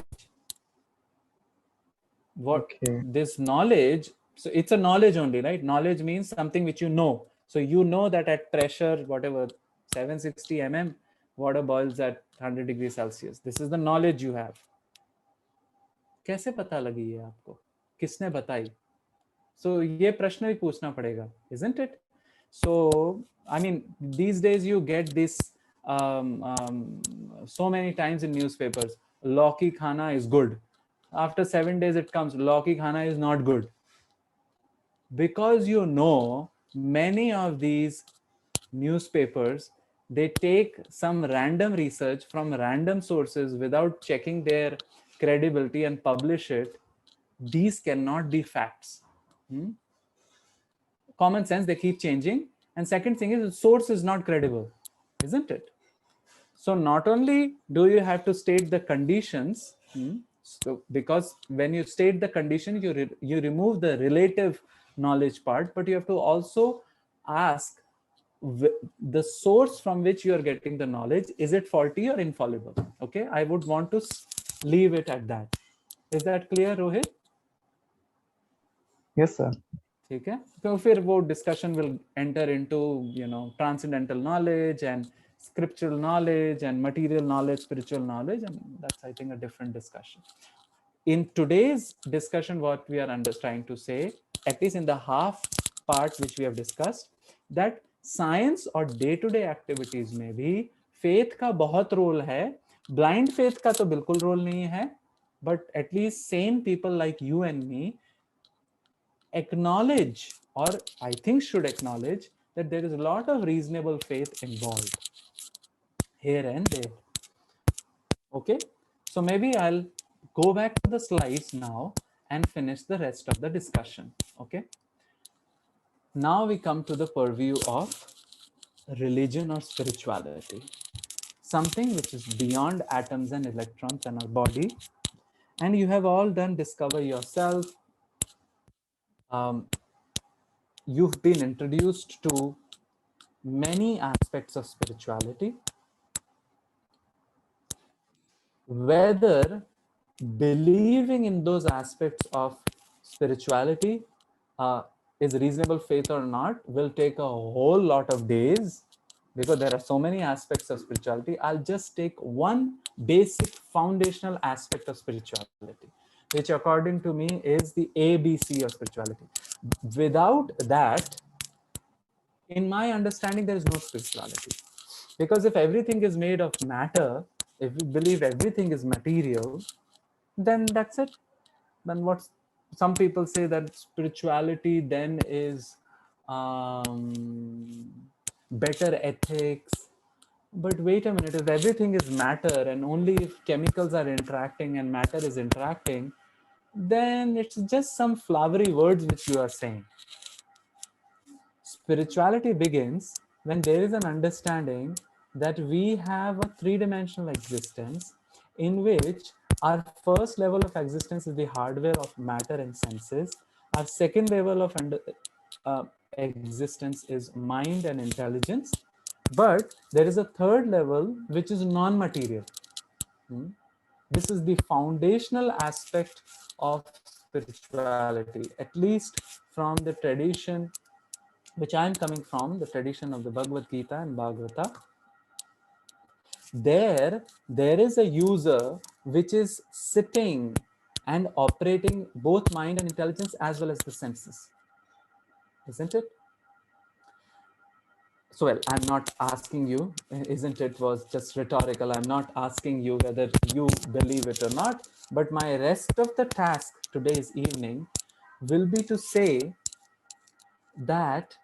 What this knowledge? So it's a knowledge only, right? Knowledge means something which you know. So you know that at pressure, whatever, 760 mm, water boils at 100 degrees Celsius. This is the knowledge you have. कैसे पता लगी ये आपको? किसने बताई? So ये प्रश्न भी पूछना पड़ेगा, isn't it? So I mean, these days you get this so many times in newspapers. Lauki khana is good. After 7 days it comes, Lauki khana is not good. Because you know, many of these newspapers, they take some random research from random sources without checking their credibility and publish it. These cannot be facts. Common sense, they keep changing. And second thing is, the source is not credible, isn't it? So not only do you have to state the conditions, so because when you state the condition, you remove the relative knowledge part, but you have to also ask the source from which you are getting the knowledge, is it faulty or infallible? Okay, I would want to leave it at that. Is that clear, Rohit? Yes, sir. ठीक है, तो फिर वो discussion will enter into, you know, transcendental knowledge and scriptural knowledge and material knowledge, spiritual knowledge, and that's, I think, a different discussion. In today's discussion, what we are trying to say, at least in the half part which we have discussed, that science और day-to-day activities में भी faith का बहुत role है. Blind faith का तो बिल्कुल role नहीं है, but at least sane people like you and me acknowledge, or I think should acknowledge, that there is a lot of reasonable faith involved here and there. Okay, so maybe I'll go back to the slides now and finish the rest of the discussion. Okay, now we come to the purview of religion or spirituality, something which is beyond atoms and electrons and our body. And you have all done Discover Yourself. You've been introduced to many aspects of spirituality. Whether believing in those aspects of spirituality is reasonable faith or not will take a whole lot of days, because there are so many aspects of spirituality. I'll just take one basic foundational aspect of spirituality, which according to me is the ABC of spirituality. Without that, in my understanding, there is no spirituality. Because if everything is made of matter, if we believe everything is material, then that's it. Then what's, some people say that spirituality then is better ethics. But wait a minute, if everything is matter and only if chemicals are interacting and matter is interacting, then it's just some flowery words which you are saying. Spirituality begins when there is an understanding that we have a three-dimensional existence in which our first level of existence is the hardware of matter and senses. Our second level of existence is mind and intelligence. But there is a third level which is non-material. This is the foundational aspect of spirituality, at least from the tradition which I am coming from, the tradition of the Bhagavad Gita and Bhagavata. There is a user which is sitting and operating both mind and intelligence as well as the senses, isn't it? So, well, I'm not asking you, isn't it, was just rhetorical. I'm not asking you whether you believe it or not, but my rest of the task today's evening will be to say that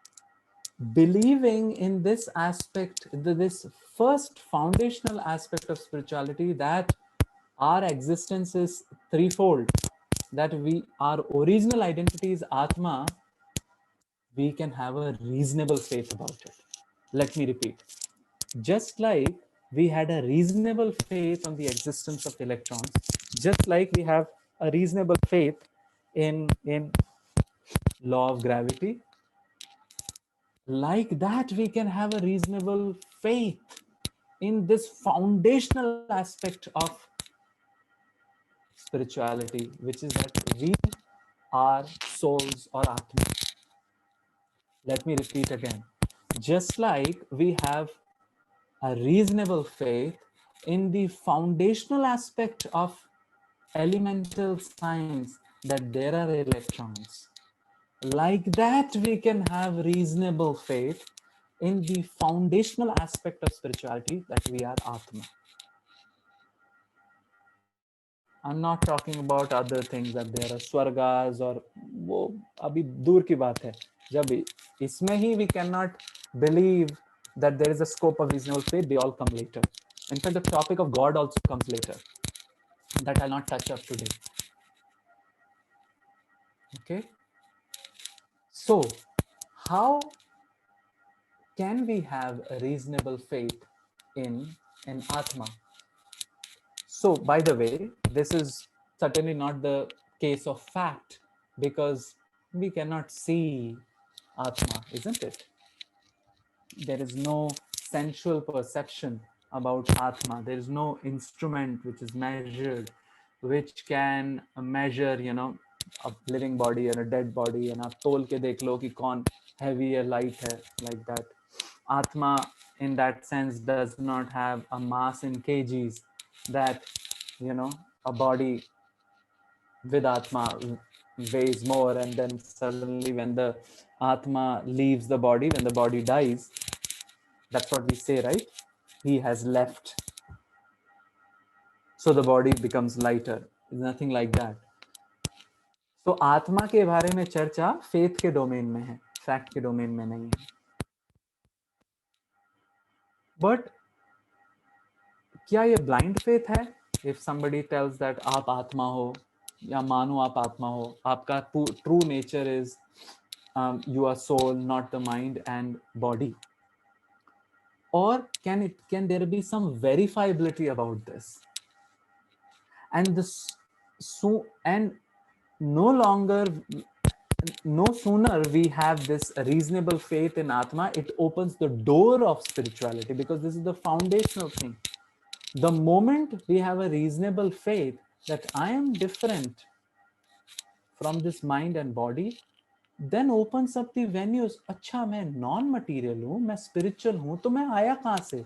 believing in this aspect, this first foundational aspect of spirituality, that our existence is threefold, that our original identity is Atma, we can have a reasonable faith about it. Let me repeat. Just like we had a reasonable faith on the existence of electrons, just like we have a reasonable faith in law of gravity, like that we can have a reasonable faith in this foundational aspect of spirituality, which is that we are souls or Atma. Let me repeat again. Just like we have a reasonable faith in the foundational aspect of elemental science, that there are electrons, like that we can have reasonable faith in the foundational aspect of spirituality, that we are Atma. I'm not talking about other things, that there are swargas or वो अभी दूर की बात है. जब इसमें ही we cannot believe that there is a scope of reasonable faith, they all come later. In fact, the topic of God also comes later. That I'll not touch up today. Okay. So, how can we have a reasonable faith in an Atma? So, by the way, this is certainly not the case of fact, because we cannot see Atma, isn't it? There is no sensual perception about Atma. There is no instrument which is measured, which can measure, a living body and a dead body, and आप तोल के देख लो कि कौन heavy या light है, like that. Atma, in that sense, does not have a mass in kgs, that a body with Atma weighs more, and then suddenly when the Atma leaves the body, when the body dies, that's what we say, right? He has left. So the body becomes lighter. It's nothing like that. So आत्मा के बारे में चर्चा faith के domain में है, fact के domain में नहीं है. But क्या ये blind faith है? If somebody tells that आप आत्मा हो, या मानो आप आत्मा हो, आपका true nature is you are soul, not the mind and body. Or can there be some verifiability about this? And no sooner we have this reasonable faith in Atma, it opens the door of spirituality, because this is the foundational thing. The moment we have a reasonable faith that I am different from this mind and body, then opens up the venues. अच्छा, मैं non-material हूँ, मैं spiritual हूँ, तो मैं आया कहाँ से?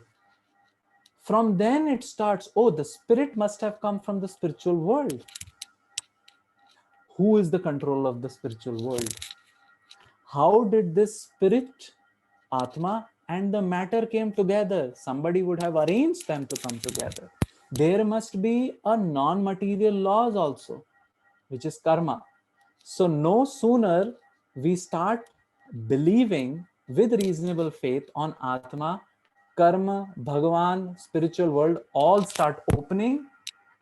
From then it starts, oh, the spirit must have come from the spiritual world. Who is the controller of the spiritual world? How did this spirit, Atma, and the matter came together? Somebody would have arranged them to come together. There must be a non-material laws also, which is karma. So no sooner we start believing with reasonable faith on Atma, karma, Bhagavan, spiritual world all start opening,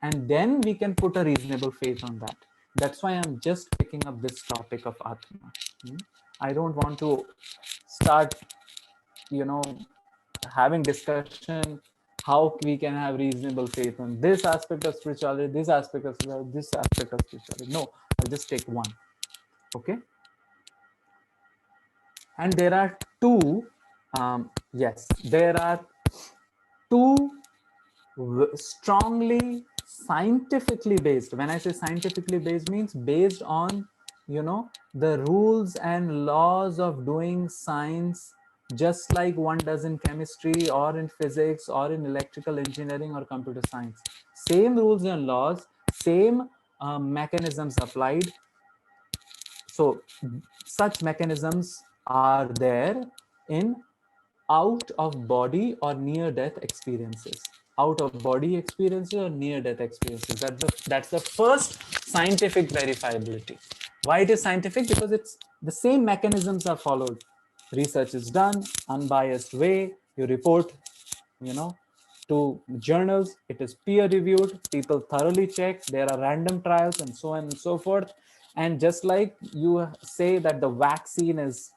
and then we can put a reasonable faith on that. That's why I'm just picking up this topic of Atma. I don't want to start, having discussion how we can have reasonable faith on this aspect of spirituality, this aspect of spirituality, this aspect of spirituality. No, I'll just take one. Okay. And there are two, there are two strongly scientifically based. When I say scientifically based, means based on, the rules and laws of doing science, just like one does in chemistry or in physics or in electrical engineering or computer science. Same rules and laws, same mechanisms applied. So such mechanisms are there in out of body or near death experiences. Out of body experiences or near death experiences. That's the first scientific verifiability. Why it is scientific? Because it's the same mechanisms are followed. Research is done unbiased way. You report, to journals. It is peer reviewed. People thoroughly check. There are random trials and so on and so forth. And just like you say that the vaccine is,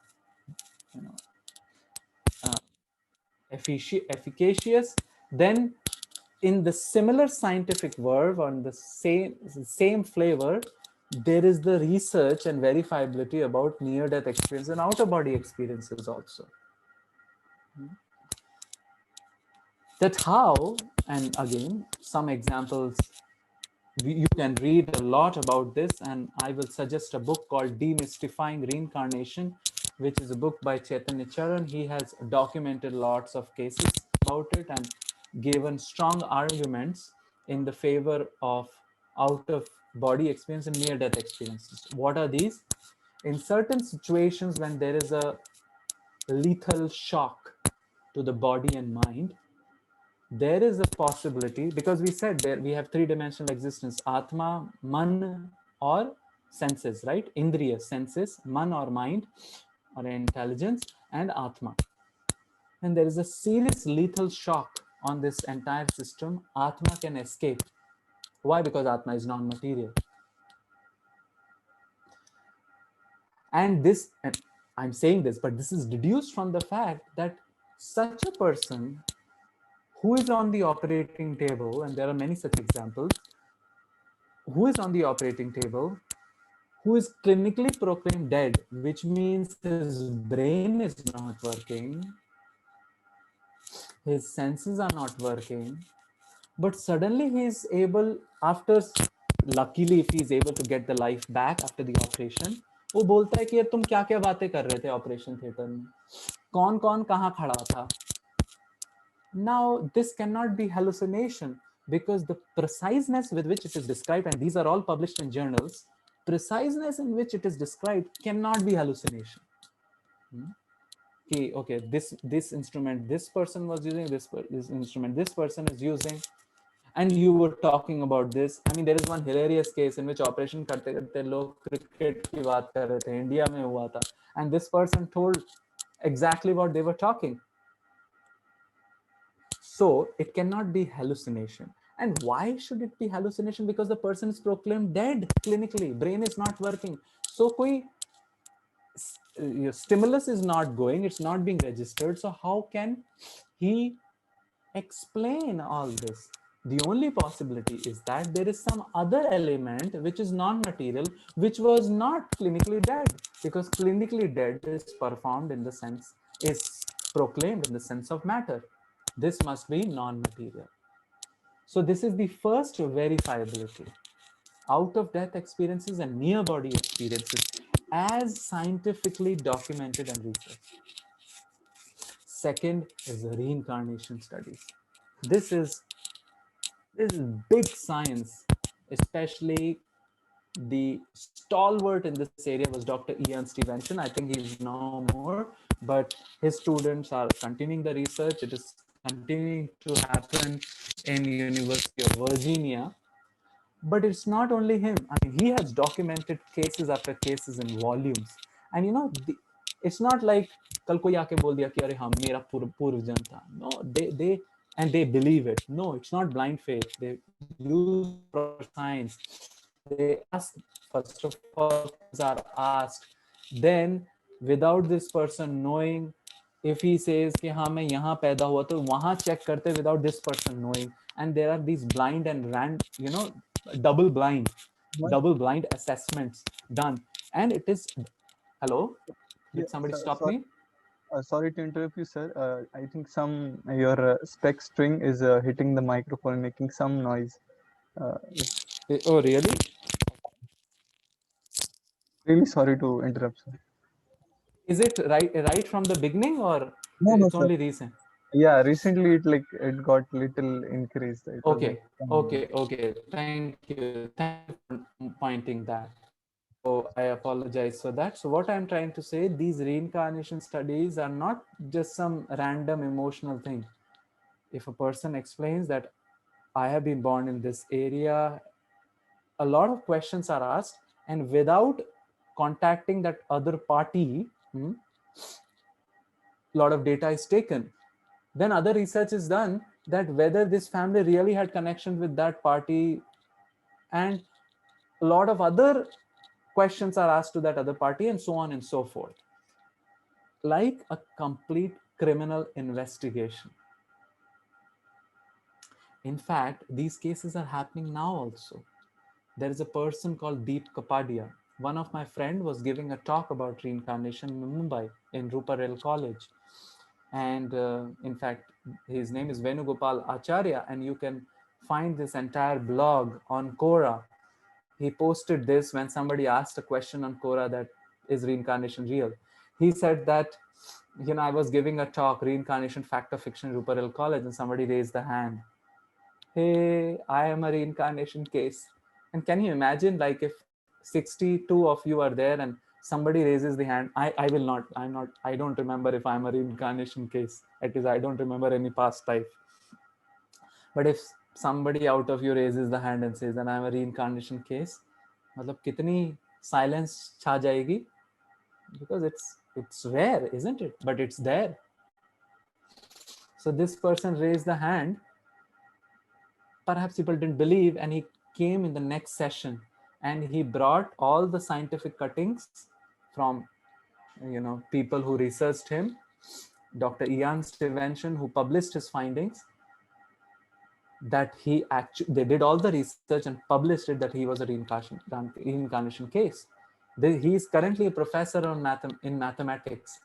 efficacious, then in the similar scientific verb on the same flavor, there is the research and verifiability about near-death experience and outer-body experiences also. That's how, and again, some examples, you can read a lot about this, and I will suggest a book called Demystifying Reincarnation, which is a book by Chaitanya Charan. He has documented lots of cases about it and given strong arguments in the favor of out-of-body experience and near-death experiences. What are these? In certain situations when there is a lethal shock to the body and mind, there is a possibility, because we said there we have three-dimensional existence: Atma, Man, or senses, right? Indriya, senses, Man or mind or intelligence, and Atma. And there is a serious lethal shock on this entire system. Atma can escape. Why? Because Atma is non-material. And this, and I'm saying this, but this is deduced from the fact that such a person who is on the operating table, and there are many such examples, who is on the operating table, who is clinically proclaimed dead, which means his brain is not working, his senses are not working, but suddenly he is able, after, luckily if he is able to get the life back after the operation, वो बोलता है कि यार तुम क्या क्या बातें कर रहे थे ऑपरेशन थिएटर में, कौन कौन कहाँ खड़ा था. Now, this cannot be hallucination, because the preciseness with which it is described, and these are all published in journals, preciseness in which it is described cannot be hallucination. Okay, this instrument, this person was using, this instrument, this person is using, and you were talking about this. I mean, there is one hilarious case in which operation karte karte log cricket ki baat kar rahe the, India mein hua tha, and this person told exactly what they were talking. So it cannot be hallucination. And why should it be hallucination? Because the person is proclaimed dead clinically, brain is not working. So koi stimulus is not going, it's not being registered. So how can he explain all this? The only possibility is that there is some other element which is non-material, which was not clinically dead, because clinically dead is performed in the sense, is proclaimed in the sense of matter. This must be non-material. So this is the first verifiability. Out-of-death experiences and near-body experiences as scientifically documented and researched. Second is the reincarnation studies. This is big science, especially the stalwart in this area was Dr. Ian Stevenson. I think he's no more, but his students are continuing the research. It is continuing to happen in University of Virginia. But it's not only him. I mean, he has documented cases after cases in volumes. And it's not like kal koi aake bol diya ki, "Arey, haan, mera purvjan tha." No, they believe it. No, it's not blind faith. They use science. they ask, first of all, things are asked. Then, without this person knowing, if he says कि हाँ मैं यहाँ पैदा हुआ, तो वहाँ check करते without this person knowing. And there are these blind and double blind assessments done. And it is, hello? Did somebody stop me? Sorry to interrupt you, sir. I think your spec string is hitting the microphone, making some noise. Oh, really? Really sorry to interrupt, sir. Is it right from the beginning, or No, it's sir. only recent? Yeah, recently it got little increased. It was Okay. like Okay. Thank you for pointing that. So I apologize for that. So what I'm trying to say, these reincarnation studies are not just some random emotional thing. If a person explains that I have been born in this area, a lot of questions are asked, and without contacting that other party, a lot of data is taken. Then other research is done that whether this family really had connection with that party, and a lot of other questions are asked to that other party, and so on and so forth. Like a complete criminal investigation. In fact, these cases are happening now also. There is a person called Deep Kapadia. One of my friend was giving a talk about reincarnation in Mumbai in Ruparel College. And in fact, his name is Venugopal Acharya, and you can find this entire blog on Quora. He posted this when somebody asked a question on Quora that is reincarnation real. He said that, I was giving a talk, reincarnation fact or fiction, Ruparel College, and somebody raised the hand. Hey, I am a reincarnation case. And can you imagine, like, if 62 of you are there and somebody raises the hand, I don't remember if I'm a reincarnation case. At least I don't remember any past life. But if somebody out of you raises the hand and says that I'm a reincarnation case, मतलब कितनी silence छा जाएगी? Because it's rare, isn't it? But it's there. So this person raised the hand. Perhaps people didn't believe, and he came in the next session, and he brought all the scientific cuttings from people who researched him, Dr. Ian Stevenson, who published his findings, that they did all the research and published it, that he was a reincarnation case. He is currently a professor in mathematics,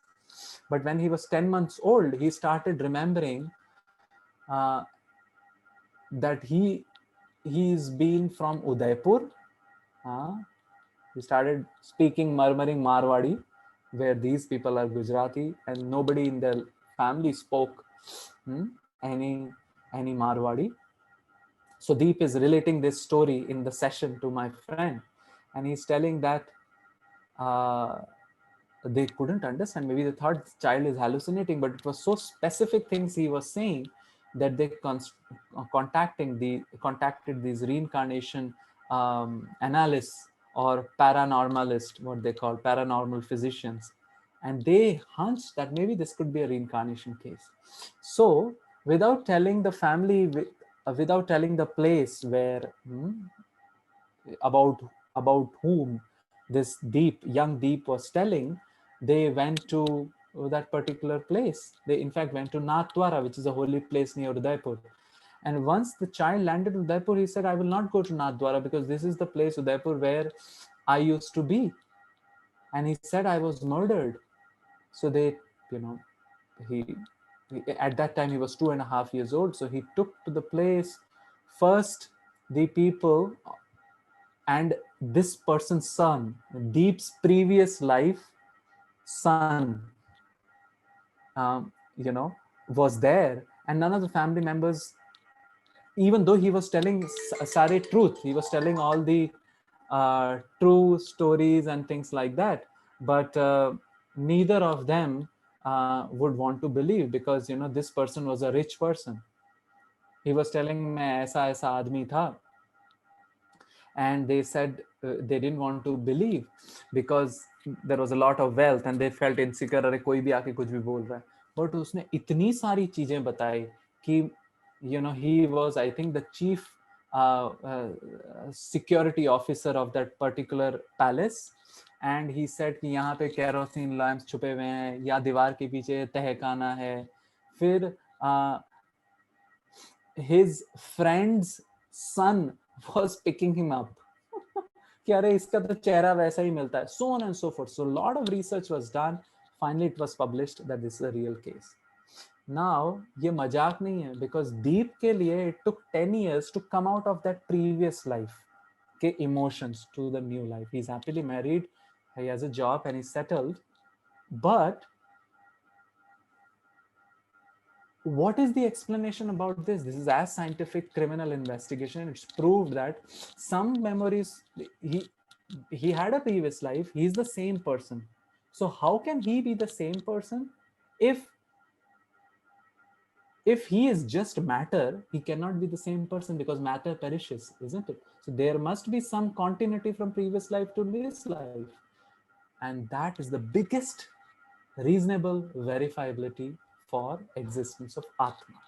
but when he was 10 months old, he started remembering that he's been from Udaipur. He started speaking murmuring Marwadi, where these people are Gujarati, and nobody in their family spoke any Marwadi. So Deep is relating this story in the session to my friend, and he's telling that they couldn't understand. Maybe they thought the child is hallucinating, but it was so specific things he was saying that they contacted these reincarnation analysts or paranormalists, what they call paranormal physicians, and they hunched that maybe this could be a reincarnation case. So without telling the family, without telling the place where about whom this young Deep was telling, they went to that particular place. They in fact went to Nathdwara, which is a holy place near Udaipur. And once the child landed in Udaipur, he said, I will not go to Nathdwara because this is the place, Udaipur, where I used to be. And he said, I was murdered. So they, he at that time he was 2.5 years old. So he took to the place. First, the people and this person's son, Deep's previous life son, was there, and none of the family members, even though he was telling sare truth, he was telling all the true stories and things like that, but neither of them would want to believe, because this person was a rich person. He was telling मैं ऐसा आदमी था, and they said they didn't want to believe because there was a lot of wealth and they felt insecure, अरे कोई भी आके कुछ भी बोल रहा है. But उसने इतनी सारी चीजें बताई कि he was, I think, the chief security officer of that particular palace, and he said कि यहाँ पे kerosene lamps छुपे हुए हैं या दीवार के पीछे तहखाना है. फिर his friend's son was picking him up. कि अरे इसका तो चेहरा वैसा ही मिलता है. So on and so forth. So a lot of research was done. Finally, it was published that this is a real case. Now, ये मजाक नहीं है, because Deep के लिए it took 10 years to come out of that previous life के emotions to the new life. He's happily married, he has a job and he's settled. But what is the explanation about this? This is as scientific criminal investigation. It's proved that some memories, he had a previous life, he's the same person. So how can he be the same person if he is just matter? He cannot be the same person because matter perishes, isn't it? So there must be some continuity from previous life to this life. And that is the biggest reasonable verifiability for existence of Atma.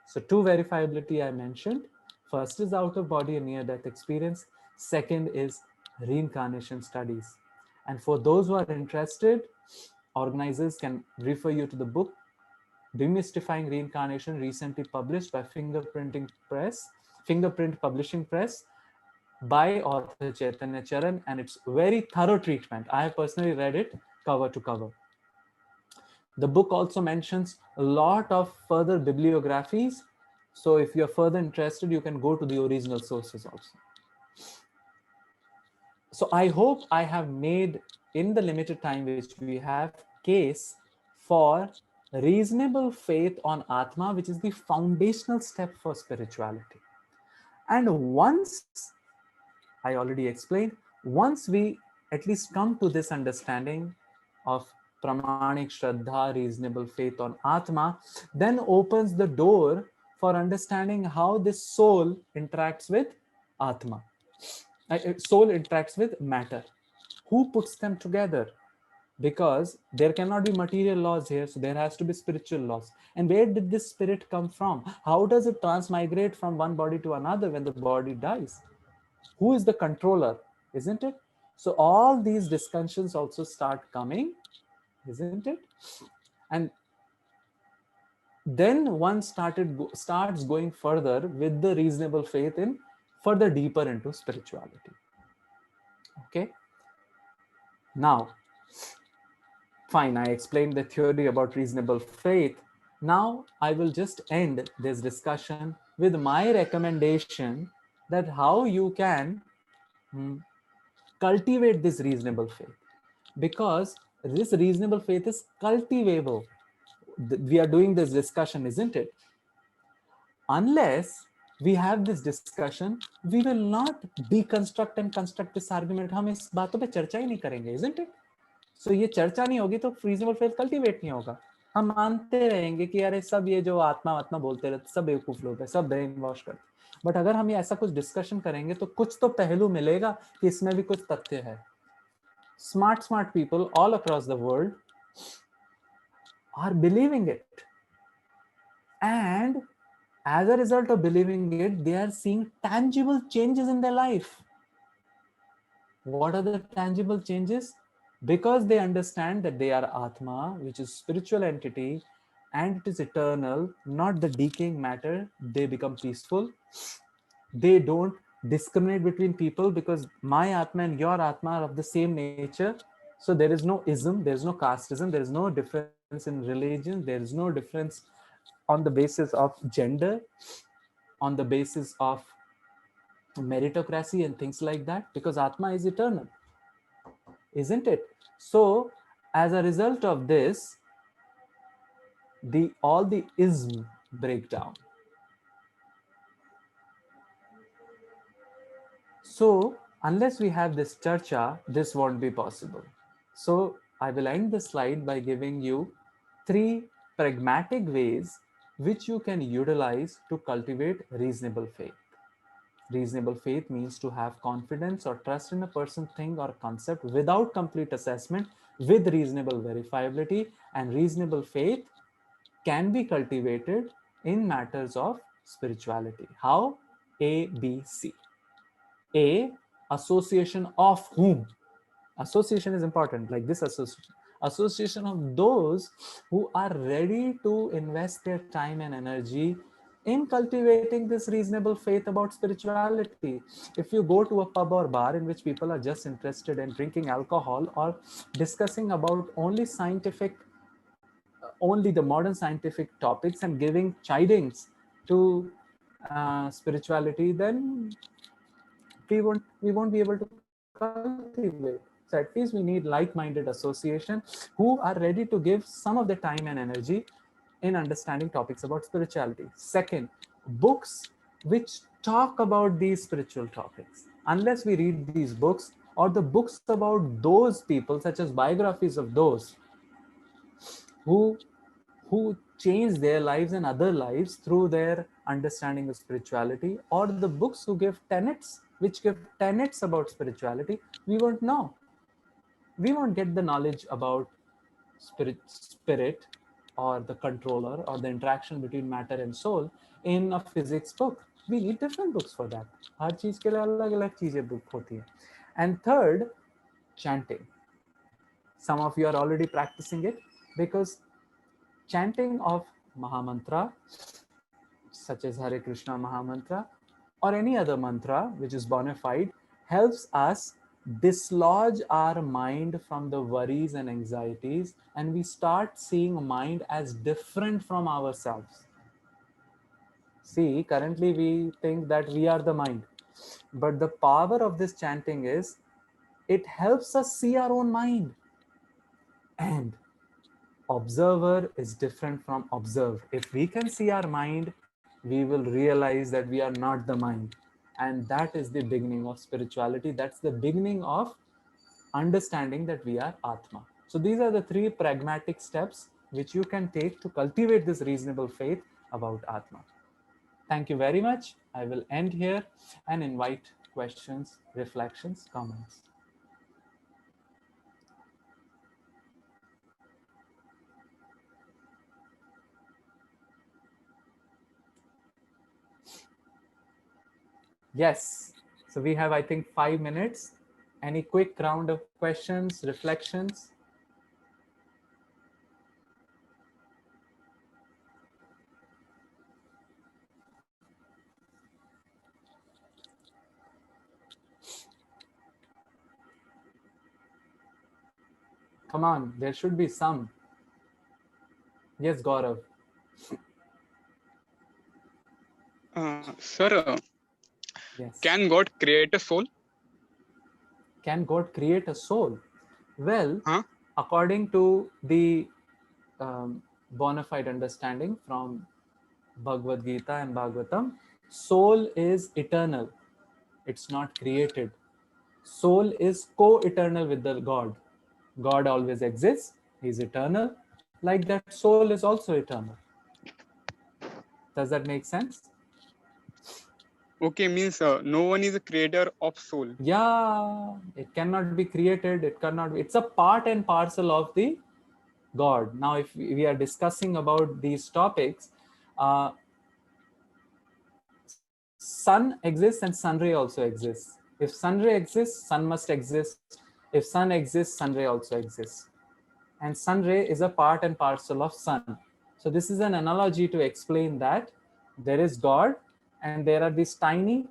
So two verifiability I mentioned. First is out of body and near death experience. Second is reincarnation studies. And for those who are interested, organizers can refer you to the book Demystifying Reincarnation, recently published by Fingerprint Publishing Press by author Chaitanya Charan, and it's very thorough treatment. I have personally read it cover to cover. The book also mentions a lot of further bibliographies. So if you're further interested, you can go to the original sources also. So I hope I have made, in the limited time which we have, case for reasonable faith on Atma, which is the foundational step for spirituality. And once, I already explained, once we at least come to this understanding of Pramanik Shraddha, reasonable faith on Atma, then opens the door for understanding how this soul interacts with Atma. Soul interacts with matter. Who puts them together? Because there cannot be material laws here, so there has to be spiritual laws. And where did this spirit come from? How does it transmigrate from one body to another when the body dies? Who is the controller, isn't it? So all these discussions also start coming, isn't it? And then one starts going further with the reasonable faith in further deeper into spirituality. Okay. Now, fine, I explained the theory about reasonable faith. Now I will just end this discussion with my recommendation that how you can cultivate this reasonable faith, because this reasonable faith is cultivable. We are doing this discussion, isn't it? Unless we have this discussion, we will not deconstruct and construct this argument. हम इस बातों पे चर्चा ही नहीं करेंगे, isn't it? So ये चर्चा नहीं होगी तो reasonable faith cultivate नहीं होगा. हम मानते रहेंगे कि अरे सब ये जो आत्मा बोलते रहते सब बेवकूफ लोग हैं, सब ब्रेन वॉश करते. बट अगर हम ये ऐसा कुछ डिस्कशन करेंगे तो कुछ तो पहलू मिलेगा कि इसमें भी कुछ तथ्य है. Smart people all across the world are believing it, and as a result of believing it, they are seeing tangible changes in their life. What are the tangible changes? Because they understand that they are Atma, which is spiritual entity, and it is eternal, not the decaying matter. They become peaceful. They don't discriminate between people because my Atma and your Atma are of the same nature. So there is no ism, there is no casteism, there is no difference in religion, there is no difference on the basis of gender, on the basis of meritocracy and things like that, because Atma is eternal, isn't it? So as a result of this, all the ism break down. So unless we have this charcha, this won't be possible. So I will end the slide by giving you 3 pragmatic ways which you can utilize to cultivate reasonable faith. Reasonable faith means to have confidence or trust in a person, thing, or concept without complete assessment, with reasonable verifiability. And reasonable faith can be cultivated in matters of spirituality. How? A, B, C. A, association of whom? Association is important, like this association. Association of those who are ready to invest their time and energy in cultivating this reasonable faith about spirituality. If you go to a pub or bar in which people are just interested in drinking alcohol or discussing about only the modern scientific topics and giving chidings to spirituality, then we won't be able to cultivate. So at least we need like-minded association who are ready to give some of their time and energy in understanding topics about spirituality. Second, books which talk about these spiritual topics. Unless we read these books or the books about those people, such as biographies of those who change their lives and other lives through their understanding of spirituality, or the books which give tenets about spirituality, we won't know. We won't get the knowledge about spirit or the controller or the interaction between matter and soul in a physics book. We need different books for that. हर चीज के लिए अलग-अलग चीजें book होती है. And third, chanting. Some of you are already practicing it, because chanting of Mahamantra, such as Hare Krishna Mahamantra, or any other mantra which is bona fide, helps us dislodge our mind from the worries and anxieties, and we start seeing mind as different from ourselves. See, currently we think that we are the mind, but the power of this chanting is it helps us see our own mind. And observer is different from observe. If we can see our mind, we will realize that we are not the mind. And that is the beginning of spirituality. That's the beginning of understanding that we are Atma. So these are the 3 pragmatic steps which you can take to cultivate this reasonable faith about Atma. Thank you very much. I will end here and invite questions, reflections, comments. Yes. So we have, I think, 5 minutes. Any quick round of questions, reflections? Come on, there should be some. Yes, Gaurav. Sir, Yes. can God create a soul? Can God create a soul? Well, Huh? according to the bona fide understanding from Bhagavad Gita and Bhagavatam, soul is eternal. It's not created. Soul is co-eternal with the God. God always exists. He's eternal. Like that, soul is also eternal. Does that make sense? Okay, means no one is a creator of soul. Yeah, it cannot be created. It cannot be. It's a part and parcel of the God. Now, if we are discussing about these topics, sun exists and sun ray also exists. If sun ray exists, sun must exist. If sun exists, sun ray also exists. And sun ray is a part and parcel of sun. So this is an analogy to explain that there is God and there are these tiny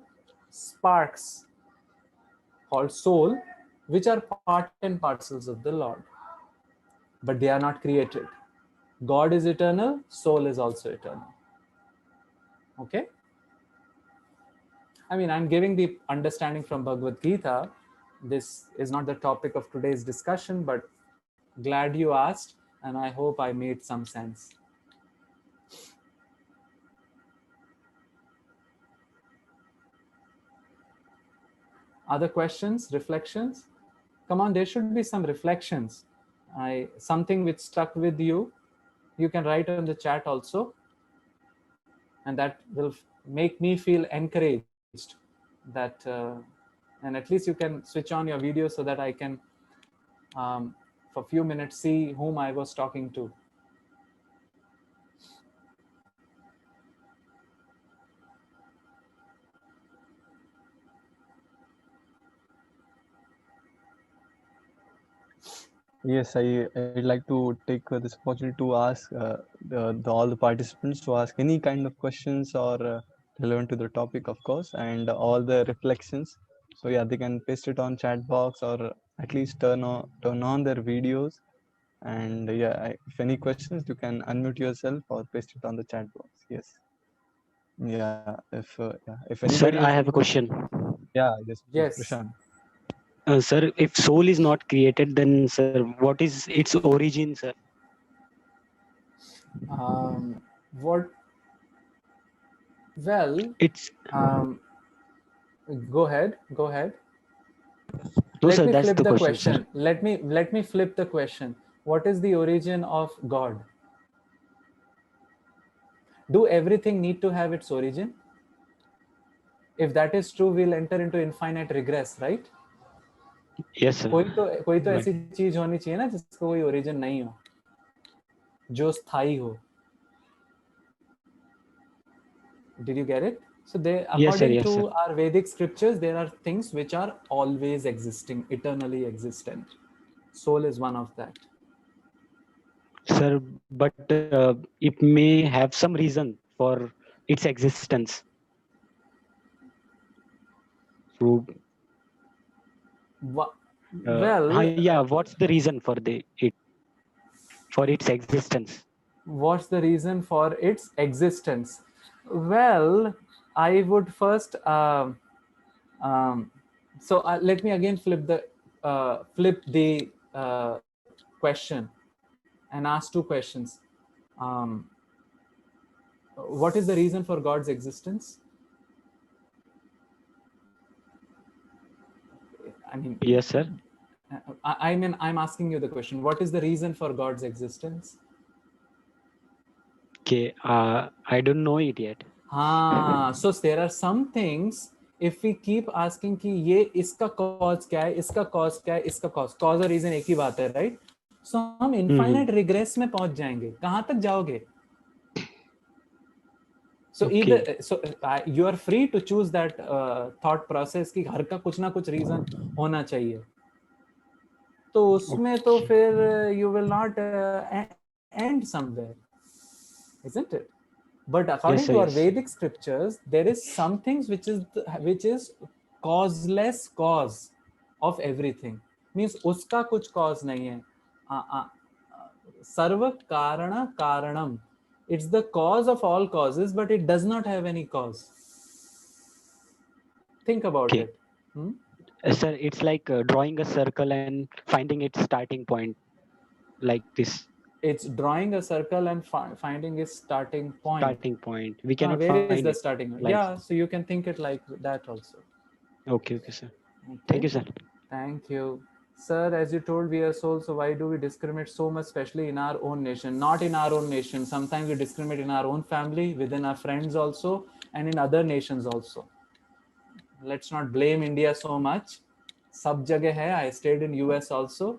sparks called soul, which are part and parcels of the Lord. But they are not created. God is eternal, soul is also eternal. Okay? I mean, I'm giving the understanding from Bhagavad Gita. This is not the topic of today's discussion, but glad you asked, and I hope I made some sense. Other questions, reflections? Come on, there should be some reflections. Something which stuck with you, you can write on the chat also. And that will make me feel encouraged that, and at least you can switch on your video so that I can, for a few minutes, see whom I was talking to. Yes, I'd like to take this opportunity to ask all the participants to ask any kind of questions or relevant to the topic, of course, and all the reflections. So yeah, they can paste it on chat box or at least turn on their videos. And yeah, if any questions, you can unmute yourself or paste it on the chat box. Yes. If anybody Sir, is I have a able, question. yeah, yes, please, Yes. Prashant. Sir, if soul is not created, then sir, what is its origin, sir? What? Well, It's um, go ahead. Go ahead. no, Let sir. me That's flip the the question, sir. question. Let me flip the question. What is the origin of God? Do everything need to have its origin? If that is true, we'll enter into infinite regress, right? Yes, sir. कोई तो Right. ऐसी चीज होनी चाहिए ना जिसका कोई origin नहीं हो, जो स्थायी हो. Did you get it? So they, Yes, sir. according Yes, to sir. our Vedic scriptures, there are things which are always existing, eternally existent. Soul is one of that. Sir, but it may have some reason for its existence. So, Well, yeah. What's the reason for its existence? what's the reason for its existence? Well, I would first so let me again flip the question and ask two questions. What is the reason for God's existence? I mean, Yes, sir. I mean, I'm asking you the question. What is the reason for God's existence? Okay. I don't know it yet. So there are some things, if we keep asking कि ये इसका cause क्या है, इसका cause क्या है, इसका cause और reason एक ही बात है, right? So हम infinite regress में पहुंच जाएंगे. कहाँ तक जाओगे? So Okay. either you are free to choose that thought process कि हर का कुछ ना कुछ reason होना चाहिए. तो उसमें तो फिर you will not end somewhere, isn't it? But according Yes, sir. to our Yes. Vedic scriptures, there is some things which is causeless cause of everything. Means uska kuch cause nahi hai. Sarva karana karanam. It's the cause of all causes, but it does not have any cause. Think about Okay. it. Sir, it's like drawing a circle and finding its starting point, like this. It's drawing a circle and finding its starting point. Starting point. We cannot Where find is the it. starting point? Like, Yeah, so you can think it like that also. okay, sir. Okay. Thank you, sir. Thank you. Sir, as you told, we are souls, so why do we discriminate so much, especially in our own nation? Not in our own nation. Sometimes we discriminate in our own family, within our friends also, and in other nations also. Let's not blame India so much. Sab jagah hai. I stayed in US also.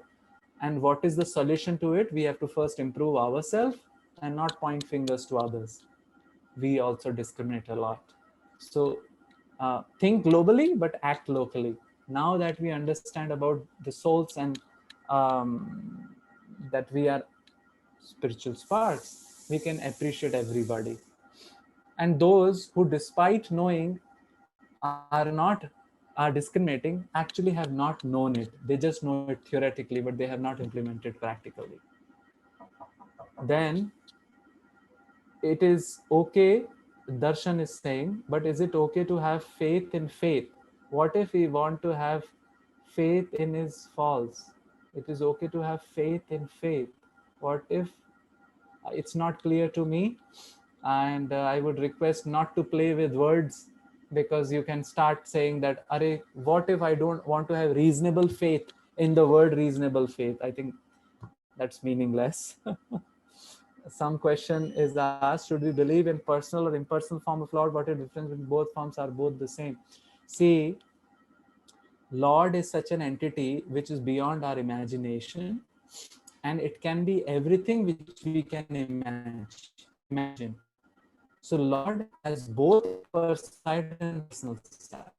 And what is the solution to it? We have to first improve ourselves and not point fingers to others. We also discriminate a lot. So think globally, but act locally. Now that we understand about the souls and that we are spiritual sparks, we can appreciate everybody. And those who, despite knowing, are discriminating, actually have not known it. They just know it theoretically, but they have not implemented practically. Then it is okay, Darshan is saying, but is it okay to have faith in faith? What if we want to have faith in is false? It is okay to have faith in faith. What if it's not clear to me? And I would request not to play with words, because you can start saying that, Are, what if I don't want to have reasonable faith in the word reasonable faith? I think that's meaningless. Some question is asked, should we believe in personal or impersonal form of Lord? What is the difference between both forms? Are both the same? See, Lord is such an entity which is beyond our imagination, and it can be everything which we can imagine. So Lord has both personal side and personal side.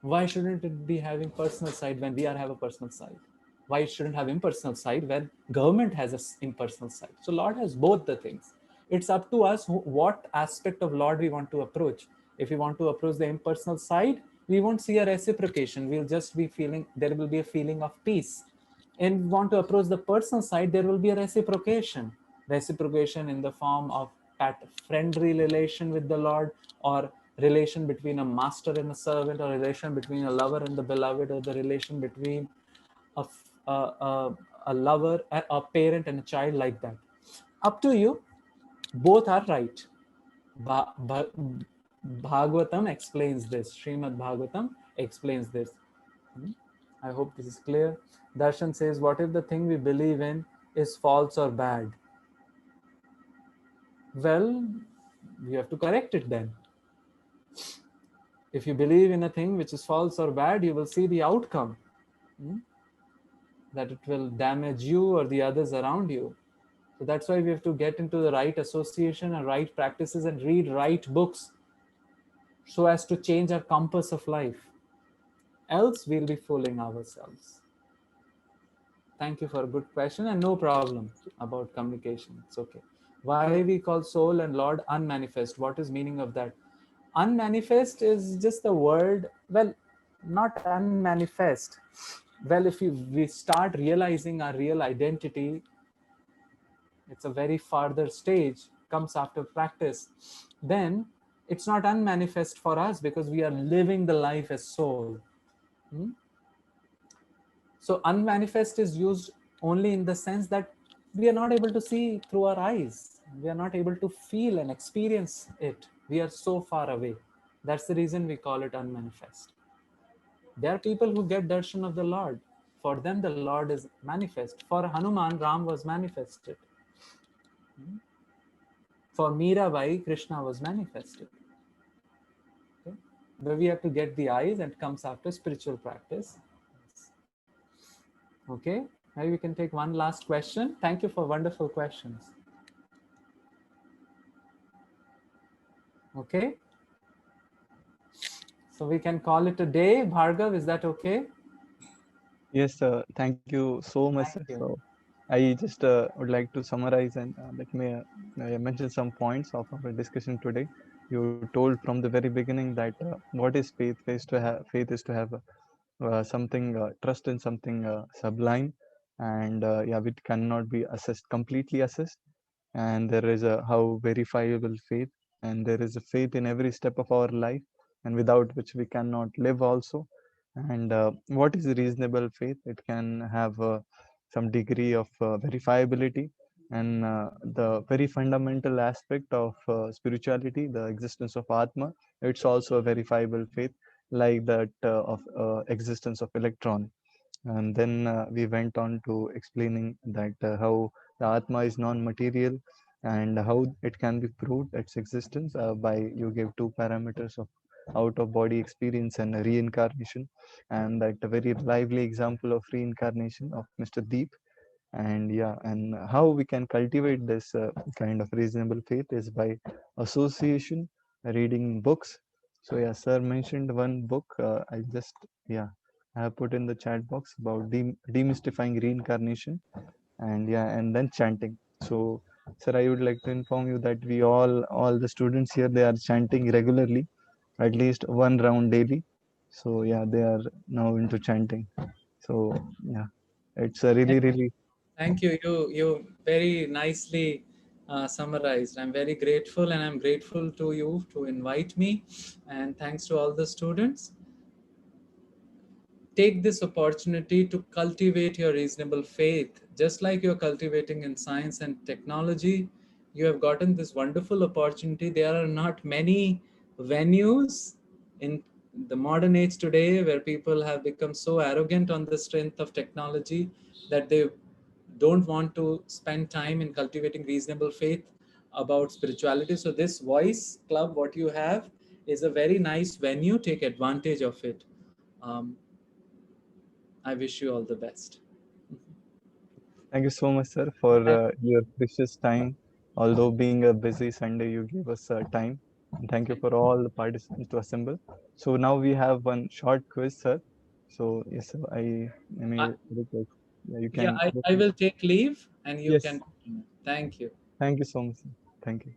Why shouldn't it be having personal side when we have a personal side? Why it shouldn't have impersonal side when government has an impersonal side? So Lord has both the things. It's up to us what aspect of Lord we want to approach. If we want to approach the impersonal side, we won't see a reciprocation. We'll just be feeling, there will be a feeling of peace. And we want to approach the personal side, there will be a reciprocation. Reciprocation in the form of friendly relation with the Lord, or relation between a master and a servant, or relation between a lover and the beloved, or the relation between a, a lover, a parent and a child, like that. Up to you. Both are right. Bhagavatam explains this. Srimad Bhagavatam explains this. I hope this is clear. Darshan says, what if the thing we believe in is false or bad? Well, you have to correct it then. If you believe in a thing which is false or bad, you will see the outcome. That it will damage you or the others around you. So that's why we have to get into the right association and right practices and read right books so as to change our compass of life. Else we'll be fooling ourselves. Thank you for a good question, and no problem about communication. It's okay. Why we call soul and Lord unmanifest? What is meaning of that? Unmanifest is just the word, well, not unmanifest. Well, if we start realizing our real identity, it's a very farther stage, comes after practice, then it's not unmanifest for us because we are living the life as soul. So unmanifest is used only in the sense that we are not able to see through our eyes. We are not able to feel and experience it. We are so far away. That's the reason we call it unmanifest. There are people who get darshan of the Lord. For them, the Lord is manifest. For Hanuman, Ram was manifested. For Mirabai, Krishna was manifested. Okay? But we have to get the eyes, and it comes after spiritual practice. Okay, maybe we can take one last question. Thank you for wonderful questions. Okay, so we can call it a day. Bhargav, is that okay? Yes, thank you so much. Thank you. So I just would like to summarize and let me mention some points of our discussion today. You told from the very beginning that what is faith? Faith is to have something trust in something sublime, and yeah, it cannot be assessed, completely assessed. And there is a how verifiable faith, and there is a faith in every step of our life, and without which we cannot live also. And what is reasonable faith? It can have some degree of verifiability, and the very fundamental aspect of spirituality, the existence of Atma, it's also a verifiable faith, like that of existence of electron. And then we went on to explaining that how the Atma is non-material, and how it can be proved its existence by you gave two parameters of out of body experience and reincarnation, and that a very lively example of reincarnation of Mr. Deep. And yeah, and how we can cultivate this kind of reasonable faith is by association, reading books. So yeah, sir mentioned one book. I just, yeah, I have put in the chat box about demystifying reincarnation, and yeah, and then chanting. So sir, I would like to inform you that we all the students here, they are chanting regularly, at least one round daily. So yeah, they are now into chanting. So yeah, it's a really Thank you. You very nicely summarized. I'm very grateful, and I'm grateful to you to invite me. And thanks to all the students. Take this opportunity to cultivate your reasonable faith. Just like you're cultivating in science and technology, you have gotten this wonderful opportunity. There are not many venues in the modern age today where people have become so arrogant on the strength of technology that they don't want to spend time in cultivating reasonable faith about spirituality. So this voice club, what you have, is a very nice venue. Take advantage of it. I wish you all the best. Thank you so much, sir, for your precious time. Although being a busy Sunday, you gave us time. And thank you for all the participants to assemble. So now we have one short quiz, sir. So yes, sir, I may request. Yeah, you Yeah, can. I will take leave and you Yes. can continue. Thank you. Thank you so much. Thank you.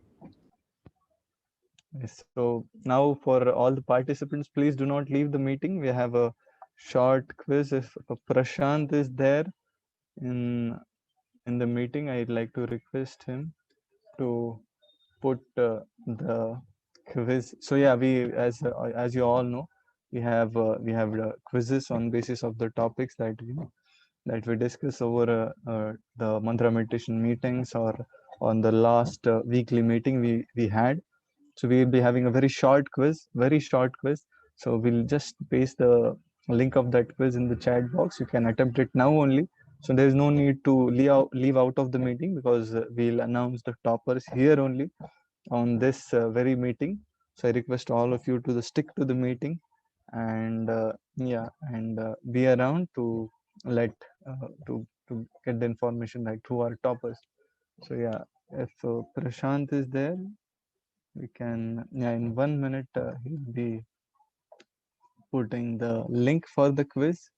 Yes, so now for all the participants, please do not leave the meeting. We have a short quiz. If Prashant is there in the meeting, I'd like to request him to put the quiz. So yeah, we as you all know, we have quizzes on basis of the topics that that we discuss over the mantra meditation meetings or on the last weekly meeting we had. So we'll be having a very short quiz, very short quiz. So we'll just paste the link of that quiz in the chat box. You can attempt it now only. So there's no need to leave out of the meeting, because we'll announce the toppers here only on this very meeting. So I request all of you to stick to the meeting, and be around to let to get the information right who are toppers. So yeah, if Prashant is there, we can, yeah, in 1 minute he'll be putting the link for the quiz.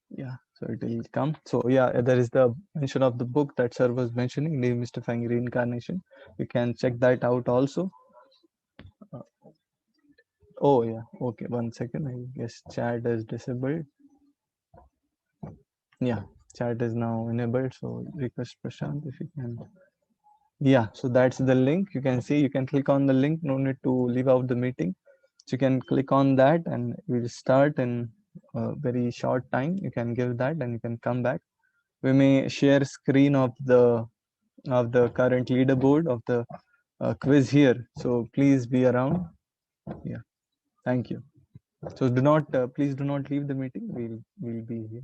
Yeah, so it will come. So yeah, there is the mention of the book that sir was mentioning, Demystifying Reincarnation. You can check that out also. Oh yeah, okay, 1 second. I guess chat is disabled. Yeah, chat is now enabled. So request Prashant if you can. Yeah, so that's the link. You can see, you can click on the link. No need to leave out the meeting. So you can click on that, and we'll start in a very short time. You can give that, and you can come back. We may share screen of the current leaderboard of the quiz here. So please be around. Yeah, thank you. So do not please do not leave the meeting. We'll be here.